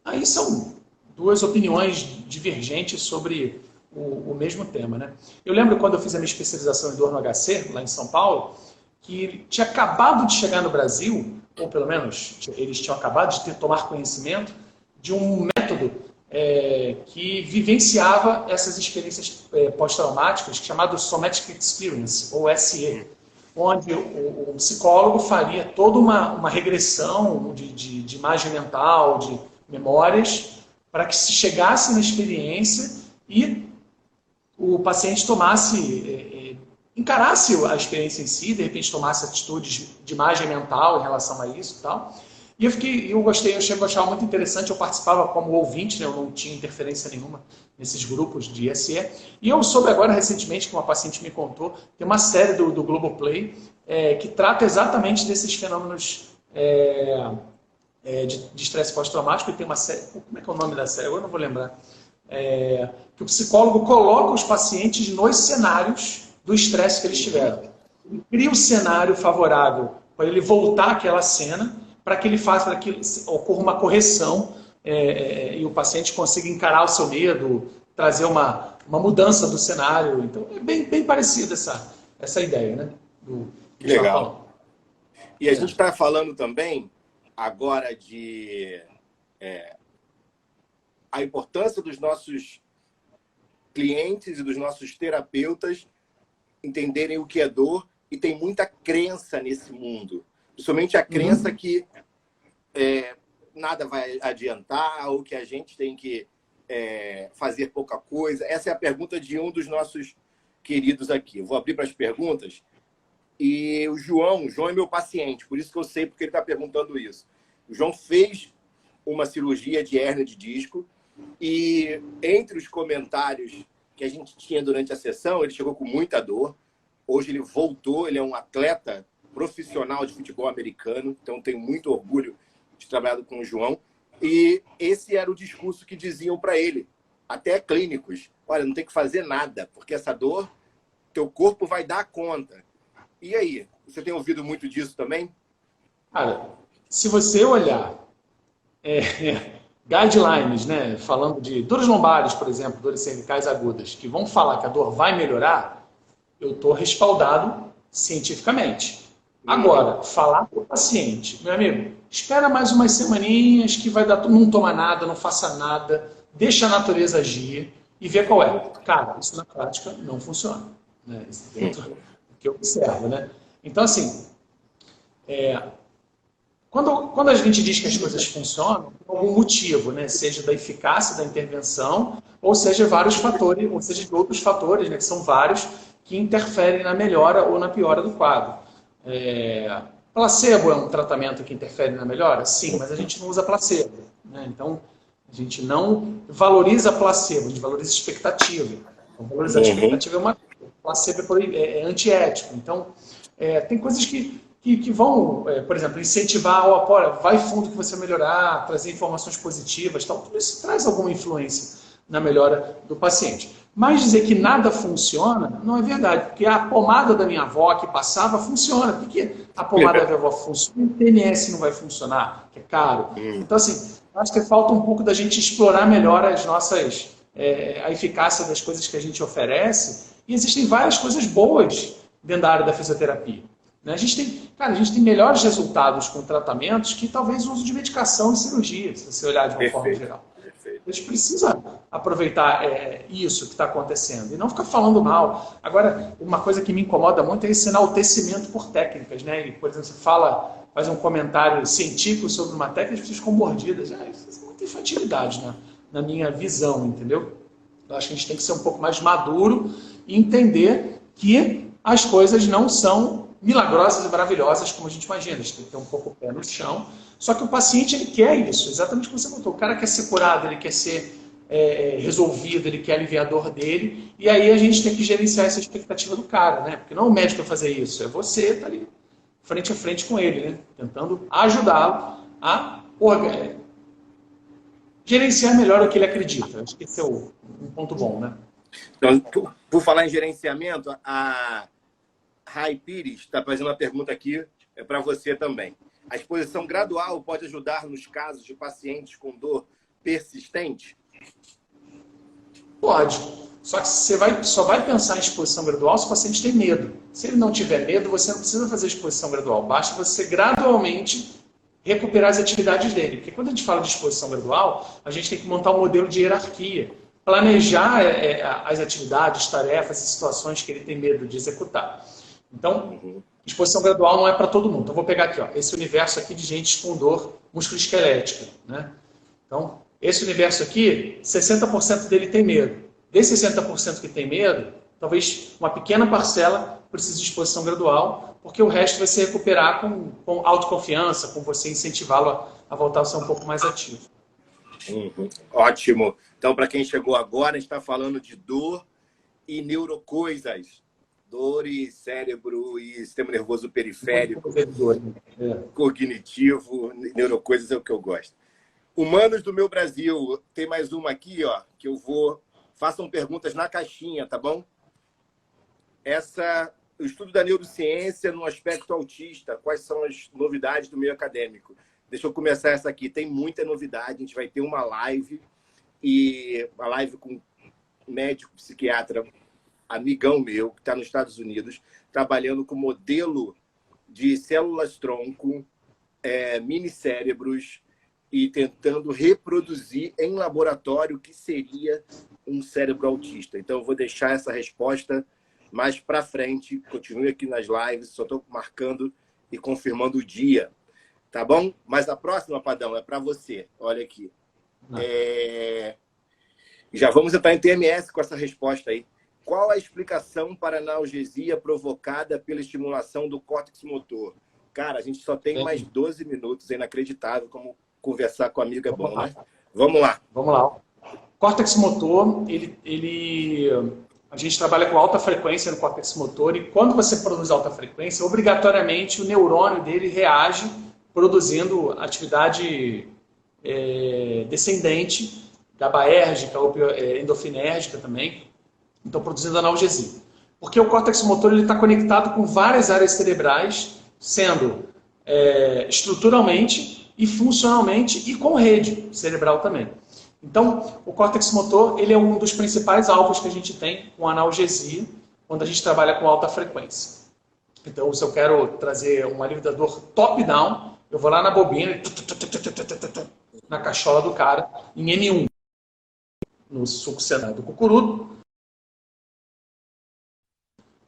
aí são duas opiniões divergentes sobre o mesmo tema, né? Eu lembro quando eu fiz a minha especialização em dor no HC, lá em São Paulo, que tinha acabado de chegar no Brasil, ou pelo menos eles tinham acabado de tomar conhecimento de um método que vivenciava essas experiências pós-traumáticas, chamado Somatic Experience, ou SE, onde o psicólogo faria toda uma regressão de imagem mental, de memórias, para que se chegasse na experiência e o paciente encarasse a experiência em si, de repente tomasse atitudes de imagem mental em relação a isso e tal. E eu achei muito interessante, eu participava como ouvinte, né, eu não tinha interferência nenhuma nesses grupos de SE. E eu soube agora, recentemente, que uma paciente me contou, tem uma série do Globoplay que trata exatamente desses fenômenos de estresse pós-traumático, e tem uma série, como é que é o nome da série? Agora eu não vou lembrar. Que o psicólogo coloca os pacientes nos cenários do estresse que eles tiveram. E cria um cenário favorável para ele voltar àquela cena, para que ele faça, para que ocorra uma correção e o paciente consiga encarar o seu medo, trazer uma mudança do cenário. Então, é bem parecida essa ideia, né? Que legal. E a gente está falando também agora de a importância dos nossos clientes e dos nossos terapeutas entenderem o que é dor, e tem muita crença nesse mundo. Principalmente a crença que nada vai adiantar, ou que a gente tem que fazer pouca coisa. Essa é a pergunta de um dos nossos queridos aqui. Eu vou abrir para as perguntas. E o João é meu paciente, por isso que eu sei porque ele está perguntando isso. O João fez uma cirurgia de hérnia de disco e entre os comentários que a gente tinha durante a sessão, ele chegou com muita dor. Hoje ele voltou, ele é um atleta profissional de futebol americano, então tenho muito orgulho de trabalhar com o João. E esse era o discurso que diziam para ele, até clínicos: olha, não tem que fazer nada, porque essa dor, teu corpo vai dar conta. E aí, você tem ouvido muito disso também? Cara, se você olhar guidelines, né, falando de dores lombares, por exemplo, dores cervicais agudas, que vão falar que a dor vai melhorar, eu estou respaldado cientificamente. Agora, falar para o paciente, meu amigo, espera mais umas semaninhas que vai dar, não toma nada, não faça nada, deixa a natureza agir e vê qual é. Cara, isso na prática não funciona. Né? Isso dentro do que eu observo, né? Então, assim, quando a gente diz que as coisas funcionam, por algum motivo, né? Seja da eficácia da intervenção, ou seja, vários fatores, ou seja, de outros fatores, né? Que são vários, que interferem na melhora ou na piora do quadro. Placebo é um tratamento que interfere na melhora? Sim, mas a gente não usa placebo. Né? Então, a gente não valoriza placebo, a gente valoriza expectativa. Então, valorizar a expectativa é uma coisa. Placebo é antiético. Então, tem coisas que vão, por exemplo, incentivar, vai fundo que você vai melhorar, trazer informações positivas, tal. Tudo isso traz alguma influência na melhora do paciente. Mas dizer que nada funciona não é verdade, porque a pomada da minha avó que passava funciona. Por que a pomada da minha avó funciona e o TMS não vai funcionar, que é caro? Então, assim, acho que falta um pouco da gente explorar melhor as nossas, a eficácia das coisas que a gente oferece, e existem várias coisas boas dentro da área da fisioterapia. Né? A gente tem melhores resultados com tratamentos que talvez o uso de medicação e cirurgia, se você olhar de uma forma geral. A gente precisa aproveitar isso que está acontecendo e não ficar falando mal. Agora, uma coisa que me incomoda muito é esse enaltecimento por técnicas. Né? E, por exemplo, você faz um comentário científico sobre uma técnica e as pessoas ficam mordidas. Isso é muita infantilidade, né? Na minha visão, entendeu? Eu acho que a gente tem que ser um pouco mais maduro e entender que as coisas não são milagrosas e maravilhosas como a gente imagina. A gente tem que ter um pouco o pé no chão. Só que o paciente, ele quer isso, exatamente como você contou. O cara quer ser curado, ele quer ser resolvido, ele quer aliviar a dor dele. E aí a gente tem que gerenciar essa expectativa do cara, né? Porque não é o médico que vai fazer isso, é você tá ali frente a frente com ele, né? Tentando ajudá-lo a gerenciar melhor o que ele acredita. Acho que esse é um ponto bom, né? Então, por falar em gerenciamento, a Rai Pires está fazendo uma pergunta aqui para você também. A exposição gradual pode ajudar nos casos de pacientes com dor persistente? Pode. Só que você só vai pensar em exposição gradual se o paciente tem medo. Se ele não tiver medo, você não precisa fazer exposição gradual. Basta você gradualmente recuperar as atividades dele. Porque quando a gente fala de exposição gradual, a gente tem que montar um modelo de hierarquia. Planejar as atividades, tarefas e situações que ele tem medo de executar. Então, exposição gradual não é para todo mundo. Então, vou pegar aqui, esse universo aqui de gente com dor musculoesquelética. Né? Então, esse universo aqui, 60% dele tem medo. Desse 60% que tem medo, talvez uma pequena parcela precise de exposição gradual, porque o resto vai se recuperar com autoconfiança, com você incentivá-lo a voltar a ser um pouco mais ativo. Ótimo. Então, para quem chegou agora, a gente está falando de dor e neurocoisas. Dor e cérebro e sistema nervoso periférico, cognitivo, neurocoisas é o que eu gosto. Humanos do meu Brasil, tem mais uma aqui, que eu vou... Façam perguntas na caixinha, tá bom? O estudo da neurociência no aspecto autista, quais são as novidades do meio acadêmico? Deixa eu começar essa aqui, tem muita novidade, a gente vai ter uma live, com um médico psiquiatra, amigão meu, que está nos Estados Unidos, trabalhando com modelo de células-tronco, minicérebros, e tentando reproduzir em laboratório o que seria um cérebro autista? Então, eu vou deixar essa resposta mais para frente. Continue aqui nas lives, só estou marcando e confirmando o dia. Tá bom? Mas a próxima, Padão, é para você. Olha aqui. Já vamos entrar em TMS com essa resposta aí. Qual a explicação para a analgesia provocada pela estimulação do córtex motor? Cara, a gente só tem mais 12 minutos. É inacreditável como conversar com amigo é bom, né? Vamos lá. Vamos lá. Córtex motor, a gente trabalha com alta frequência no córtex motor e quando você produz alta frequência, obrigatoriamente o neurônio dele reage produzindo atividade descendente, GABAérgica, endorfinérgica também, então produzindo analgesia. Porque o córtex motor está conectado com várias áreas cerebrais, sendo estruturalmente e funcionalmente e com rede cerebral também. Então, o córtex motor ele é um dos principais alvos que a gente tem com analgesia quando a gente trabalha com alta frequência. Então, se eu quero trazer um alívio da dor top-down, eu vou lá na bobina, na cachola do cara, em M1, no succionado do cucuruto,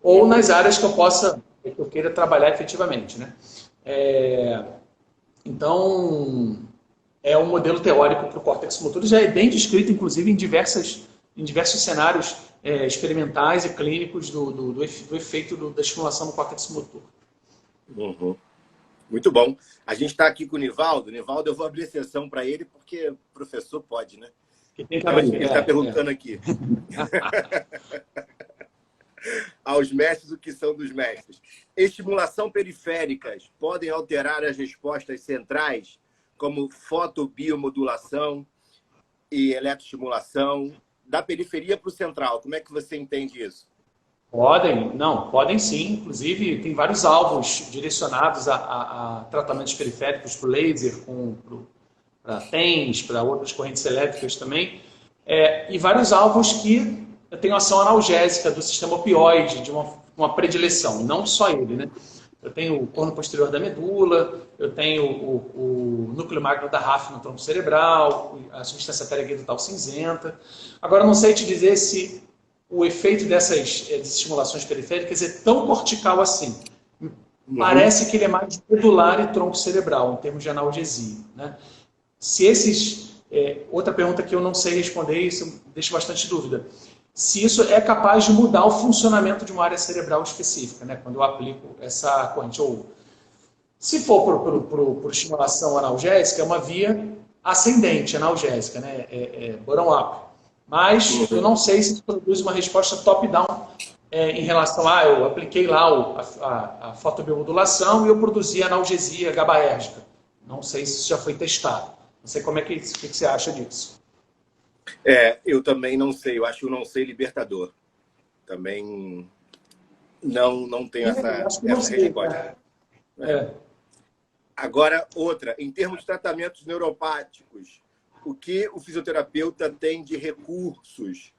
ou nas áreas que eu queira trabalhar efetivamente, né? Então, é um modelo teórico para o córtex motor, já é bem descrito, inclusive, em diversos cenários experimentais e clínicos do efeito da estimulação do córtex motor. Uhum. Muito bom. A gente está aqui com o Nivaldo. Nivaldo, eu vou abrir sessão para ele, porque o professor pode, né? Ele está perguntando aqui. Aos mestres o que são dos mestres. Estimulação periféricas podem alterar as respostas centrais, como fotobiomodulação e eletroestimulação, da periferia para o central. Como é que você entende isso? Podem sim. Inclusive, tem vários alvos direcionados a tratamentos periféricos para o laser, para TENS, para outras correntes elétricas também. E vários alvos que têm ação analgésica do sistema opioide, de uma predileção. Não só ele, né? Eu tenho o corno posterior da medula, eu tenho o núcleo magro da RAF no tronco cerebral, a substância periagudo cinzenta. Agora, não sei te dizer se o efeito dessas estimulações periféricas é tão cortical assim. Parece que ele é mais medular e tronco cerebral, em termos de analgesia, né? Outra pergunta que eu não sei responder, isso deixa bastante dúvida. Se isso é capaz de mudar o funcionamento de uma área cerebral específica, né? Quando eu aplico essa corrente. Ou, se for por estimulação analgésica, é uma via ascendente analgésica, né? Bottom-up. Mas eu não sei se isso produz uma resposta top-down em relação a eu apliquei lá a fotobiomodulação e eu produzi analgesia GABAérgica. Não sei se isso já foi testado. Não sei como o que você acha disso. Eu também não sei. Eu acho que eu não sei libertador. Também não tenho essa resposta. Agora, outra. Em termos de tratamentos neuropáticos, o que o fisioterapeuta tem de recursos?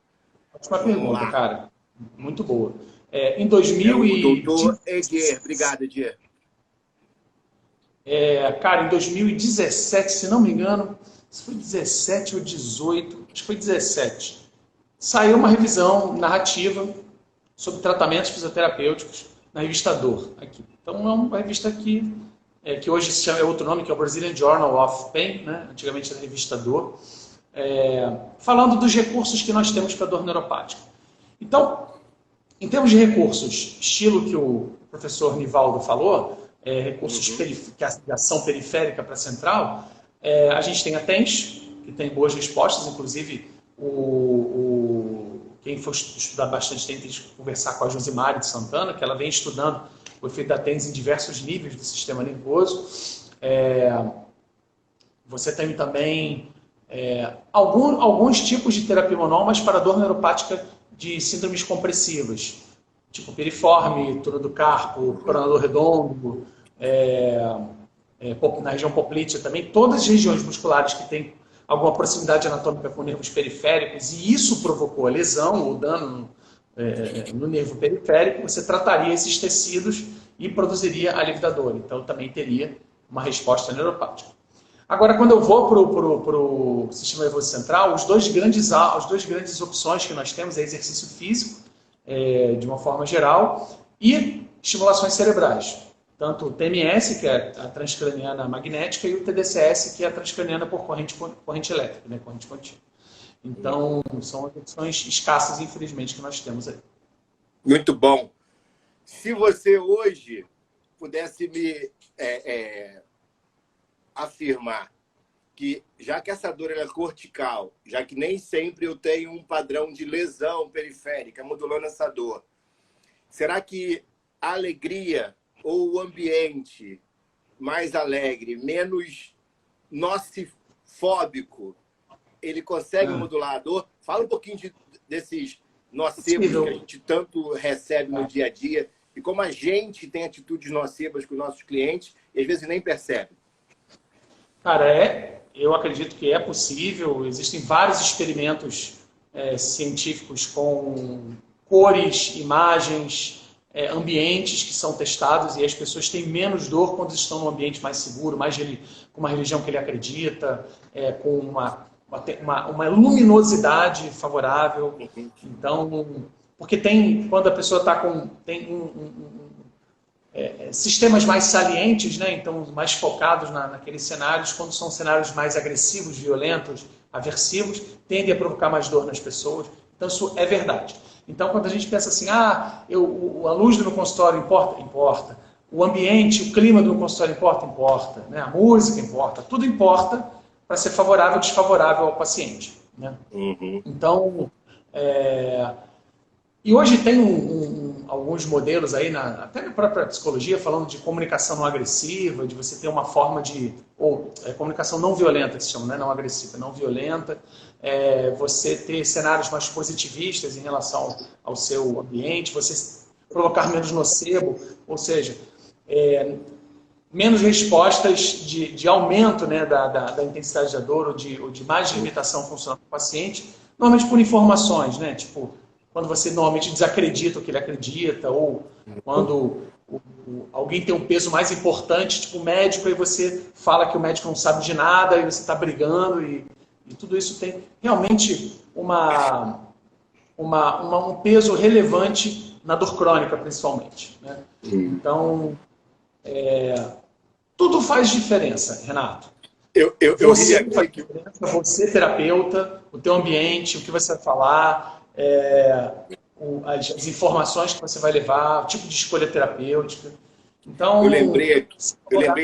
Ótima pergunta, cara. Muito boa. Em 2000 o doutor Edier. Obrigado, Edier. Cara, em 2017, se não me engano, se foi 17 ou 18, acho que foi 17, saiu uma revisão narrativa sobre tratamentos fisioterapêuticos na revista Dor. Aqui. Então, é uma revista que hoje se chama outro nome, que é o Brazilian Journal of Pain, né? Antigamente era a revista Dor, falando dos recursos que nós temos para dor neuropática. Então, em termos de recursos, estilo que o professor Nivaldo falou, recursos de ação periférica para central, a gente tem a TENS, que tem boas respostas, inclusive quem for estudar bastante tem que conversar com a Josimari de Santana, que ela vem estudando o efeito da TENS em diversos níveis do sistema nervoso. Você tem também alguns tipos de terapia manual, mas para dor neuropática de síndromes compressivas, tipo piriforme, túnel do carpo, pronador redondo, na região poplítea também, todas as regiões musculares que têm alguma proximidade anatômica com nervos periféricos, e isso provocou a lesão ou dano no nervo periférico, você trataria esses tecidos e produziria alívio da dor. Então, também teria uma resposta neuropática. Agora, quando eu vou para o sistema nervoso central, as duas grandes opções que nós temos é exercício físico, de uma forma geral, e estimulações cerebrais. Tanto o TMS, que é a transcraniana magnética, e o TDCS, que é a transcraniana por corrente elétrica, né, corrente contínua. Então, são opções escassas, infelizmente, que nós temos aí. Muito bom. Se você hoje pudesse me afirmar que, já que essa dor é cortical, já que nem sempre eu tenho um padrão de lesão periférica modulando essa dor, será que a alegria ou o ambiente mais alegre, menos nocifóbico, ele consegue modular a dor? Fala um pouquinho desses nocivos que a gente tanto recebe no dia a dia e como a gente tem atitudes nocivas com os nossos clientes e às vezes nem percebe. Cara, eu acredito que é possível. Existem vários experimentos científicos com cores, imagens, ambientes que são testados e as pessoas têm menos dor quando estão num ambiente mais seguro, com uma religião que ele acredita, com uma luminosidade favorável. Então, porque quando a pessoa está com sistemas mais salientes, né? Então mais focados naqueles cenários, quando são cenários mais agressivos, violentos, aversivos, tendem a provocar mais dor nas pessoas. Então isso é verdade. Então quando a gente pensa assim, a luz do meu consultório importa? Importa. O ambiente, o clima do meu consultório importa, né? A música importa, tudo importa para ser favorável ou desfavorável ao paciente, né? Então, e hoje tem alguns modelos aí, até na própria psicologia, falando de comunicação não agressiva, de você ter uma forma comunicação não violenta, que se chama, né? Não agressiva, não violenta. Você ter cenários mais positivistas em relação ao seu ambiente, você provocar menos nocebo, ou seja, menos respostas de aumento, né, da intensidade da dor ou de mais limitação funcional do paciente, normalmente por informações, né? Tipo, quando você normalmente desacredita o que ele acredita, ou quando alguém tem um peso mais importante, tipo o médico, e você fala que o médico não sabe de nada, e você está brigando, e tudo isso tem realmente um peso relevante na dor crônica, principalmente, né? Então, tudo faz diferença, Renato. Você, terapeuta, o teu ambiente, o que você vai falar, as informações que você vai levar, o tipo de escolha terapêutica. Então, eu lembrei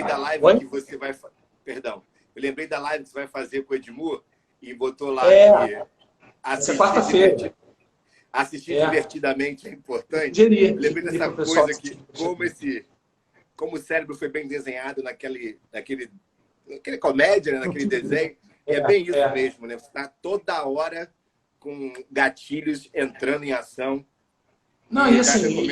da live que você vai... Perdão. Eu lembrei da live que você vai fazer com o Edmur e botou lá que assistir divertidamente é importante. Eu lembrei dessa coisa que como o cérebro foi bem desenhado naquele comédia, né? Naquele desenho. É bem isso mesmo, né? Você está toda hora com gatilhos entrando em ação. Não, e assim,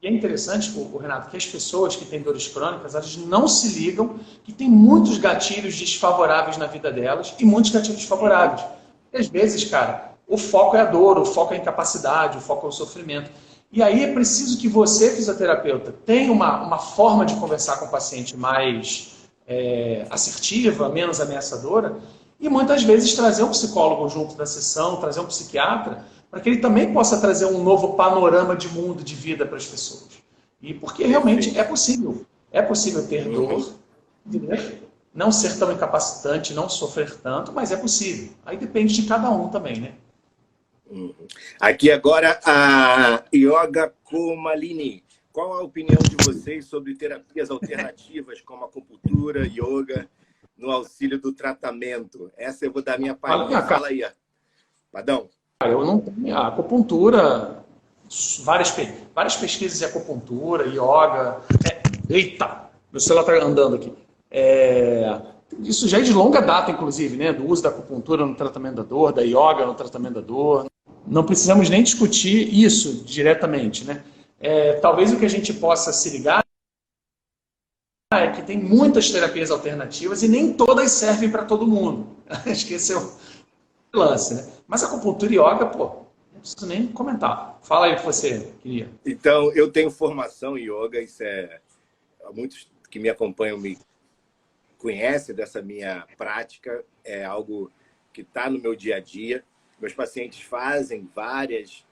é interessante, Renato, que as pessoas que têm dores crônicas, elas não se ligam que tem muitos gatilhos desfavoráveis na vida delas e muitos gatilhos favoráveis. E às vezes, cara, o foco é a dor, o foco é a incapacidade, o foco é o sofrimento. E aí é preciso que você, fisioterapeuta, tenha uma forma de conversar com o paciente mais assertiva, menos ameaçadora, e muitas vezes trazer um psicólogo junto da sessão, trazer um psiquiatra, para que ele também possa trazer um novo panorama de mundo, de vida para as pessoas. E porque realmente é possível ter dor, não ser tão incapacitante, não sofrer tanto, mas é possível. Aí depende de cada um também, né? Aqui agora a Yoga Komalini. Qual a opinião de vocês sobre terapias alternativas como acupuntura, yoga, no auxílio do tratamento? Essa eu vou dar minha palhinha. Fala aí, Padão. Eu não tenho a acupuntura, várias pesquisas de acupuntura, yoga. Eita, meu celular está andando aqui. Isso já é de longa data, inclusive, né? Do uso da acupuntura no tratamento da dor, da yoga no tratamento da dor. Não precisamos nem discutir isso diretamente, né? Talvez o que a gente possa se ligar é que tem muitas terapias alternativas e nem todas servem para todo mundo. Acho que esse é o lance, né? Mas a acupuntura e yoga, não preciso nem comentar. Fala aí o que você queria. Então, eu tenho formação em yoga, muitos que me acompanham me conhece dessa minha prática, é algo que está no meu dia a dia. Meus pacientes fazem vários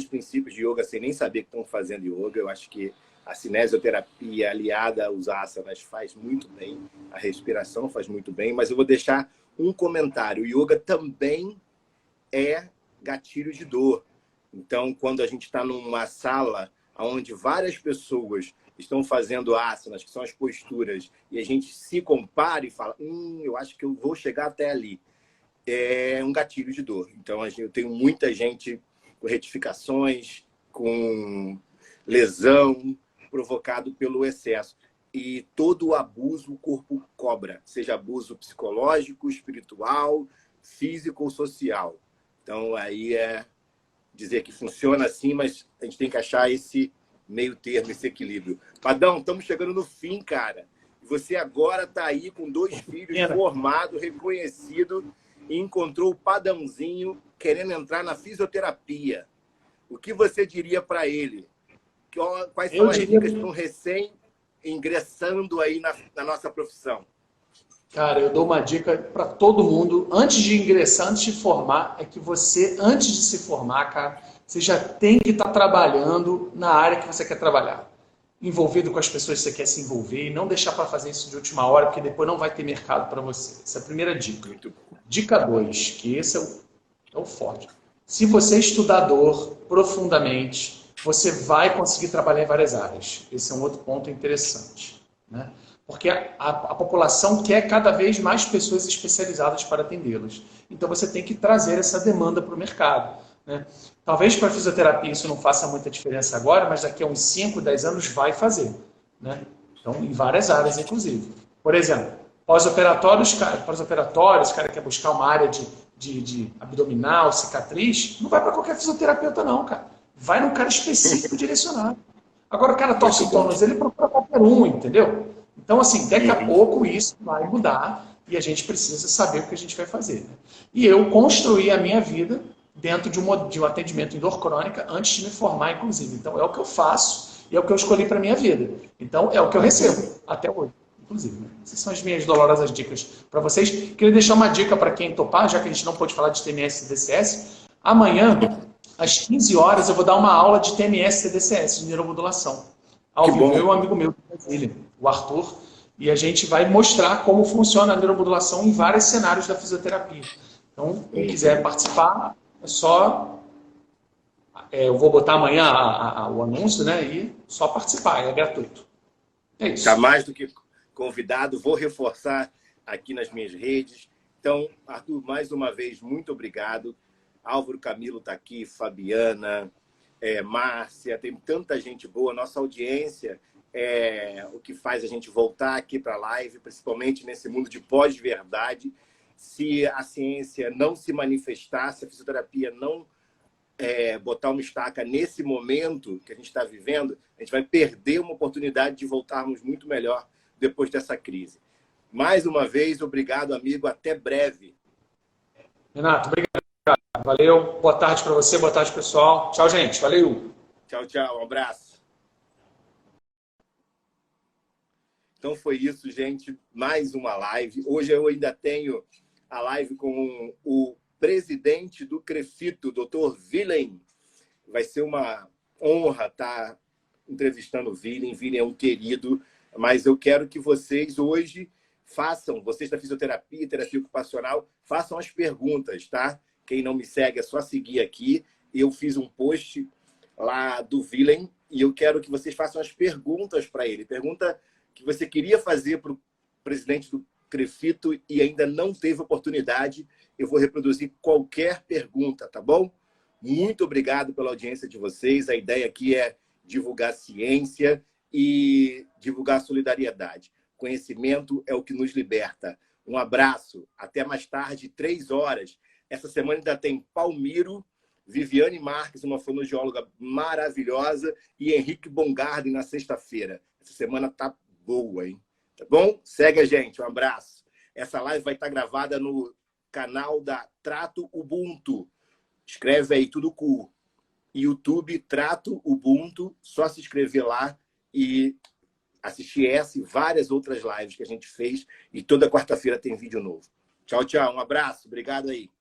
princípios de yoga sem nem saber que estão fazendo yoga. Eu acho que a cinesioterapia aliada aos asanas faz muito bem, a respiração faz muito bem, mas eu vou deixar um comentário. O yoga também é gatilho de dor. Então, quando a gente está numa sala onde várias pessoas estão fazendo asanas, que são as posturas, e a gente se compara e fala, eu acho que eu vou chegar até ali, é um gatilho de dor. Então, eu tenho muita gente com retificações, com lesão, provocado pelo excesso. E todo o abuso o corpo cobra, seja abuso psicológico, espiritual, físico ou social. Então, aí é dizer que funciona assim, mas a gente tem que achar esse meio termo, esse equilíbrio. Padão, estamos chegando no fim, cara. Você agora está aí com 2 filhos, formado, reconhecido, e encontrou o Padãozinho querendo entrar na fisioterapia. O que você diria para ele? Quais são as dicas para um recém-ingressando aí na nossa profissão? Cara, eu dou uma dica para todo mundo, antes de ingressar, antes de formar, é que você, antes de se formar, cara, você já tem que estar trabalhando na área que você quer trabalhar. Envolvido com as pessoas que você quer se envolver, e não deixar para fazer isso de última hora, porque depois não vai ter mercado para você. Essa é a primeira dica. Dica 2, que esse é o forte. Se você é estudador profundamente, você vai conseguir trabalhar em várias áreas. Esse é um outro ponto interessante, né? Porque a população quer cada vez mais pessoas especializadas para atendê-las. Então, você tem que trazer essa demanda para o mercado, né? Talvez para a fisioterapia isso não faça muita diferença agora, mas daqui a uns 5, 10 anos vai fazer, né? Então, em várias áreas, inclusive. Por exemplo, pós-operatórios, cara quer buscar uma área de abdominal, cicatriz, não vai para qualquer fisioterapeuta não, cara. Vai num cara específico direcionado. Agora o cara torce o tornozelo, ele procura qualquer um, entendeu? Então, assim, daqui a pouco isso vai mudar e a gente precisa saber o que a gente vai fazer, né? E eu construí a minha vida dentro de um atendimento em dor crônica antes de me formar, inclusive. Então, é o que eu faço e é o que eu escolhi para a minha vida. Então, é o que eu recebo até hoje, inclusive, né? Essas são as minhas dolorosas dicas para vocês. Queria deixar uma dica para quem topar, já que a gente não pôde falar de TMS e DCS. Amanhã, às 15 horas, eu vou dar uma aula de TMS e DCS, de neuromodulação. Ao vivo, eu e um amigo meu de Brasília, o Arthur, e a gente vai mostrar como funciona a neuromodulação em vários cenários da fisioterapia. Então, quem quiser participar, é só... eu vou botar amanhã o anúncio, né? E só participar, é gratuito. É isso. Está mais do que convidado, vou reforçar aqui nas minhas redes. Então, Arthur, mais uma vez, muito obrigado. Álvaro Camilo está aqui, Fabiana, Márcia, tem tanta gente boa. Nossa audiência é o que faz a gente voltar aqui para a live, principalmente nesse mundo de pós-verdade. Se a ciência não se manifestar, se a fisioterapia não botar uma estaca nesse momento que a gente está vivendo, a gente vai perder uma oportunidade de voltarmos muito melhor depois dessa crise. Mais uma vez, obrigado, amigo. Até breve. Renato, obrigado. Valeu. Boa tarde para você, boa tarde, pessoal. Tchau, gente. Valeu. Tchau, tchau. Um abraço. Então foi isso, gente. Mais uma live. Hoje eu ainda tenho a live com o presidente do CREFITO, Dr. Willem. Vai ser uma honra estar entrevistando o Willem. Willem é um querido, mas eu quero que vocês hoje façam, vocês da fisioterapia, terapia ocupacional, façam as perguntas, tá? Quem não me segue é só seguir aqui. Eu fiz um post lá do Willem e eu quero que vocês façam as perguntas para ele. Pergunta que você queria fazer para o presidente do CREFITO e ainda não teve oportunidade. Eu vou reproduzir qualquer pergunta, tá bom? Muito obrigado pela audiência de vocês. A ideia aqui é divulgar ciência e divulgar solidariedade. Conhecimento é o que nos liberta. Um abraço. Até mais tarde, 3 horas. Essa semana ainda tem Palmiro, Viviane Marques, uma fonoaudióloga maravilhosa, e Henrique Bongarden na sexta-feira. Essa semana tá boa, hein? Tá bom? Segue a gente. Um abraço. Essa live vai estar gravada no canal da Trato Ubuntu. Escreve aí tudo com YouTube, Trato Ubuntu. Só se inscrever lá e assistir essa e várias outras lives que a gente fez. E toda quarta-feira tem vídeo novo. Tchau, tchau. Um abraço. Obrigado aí.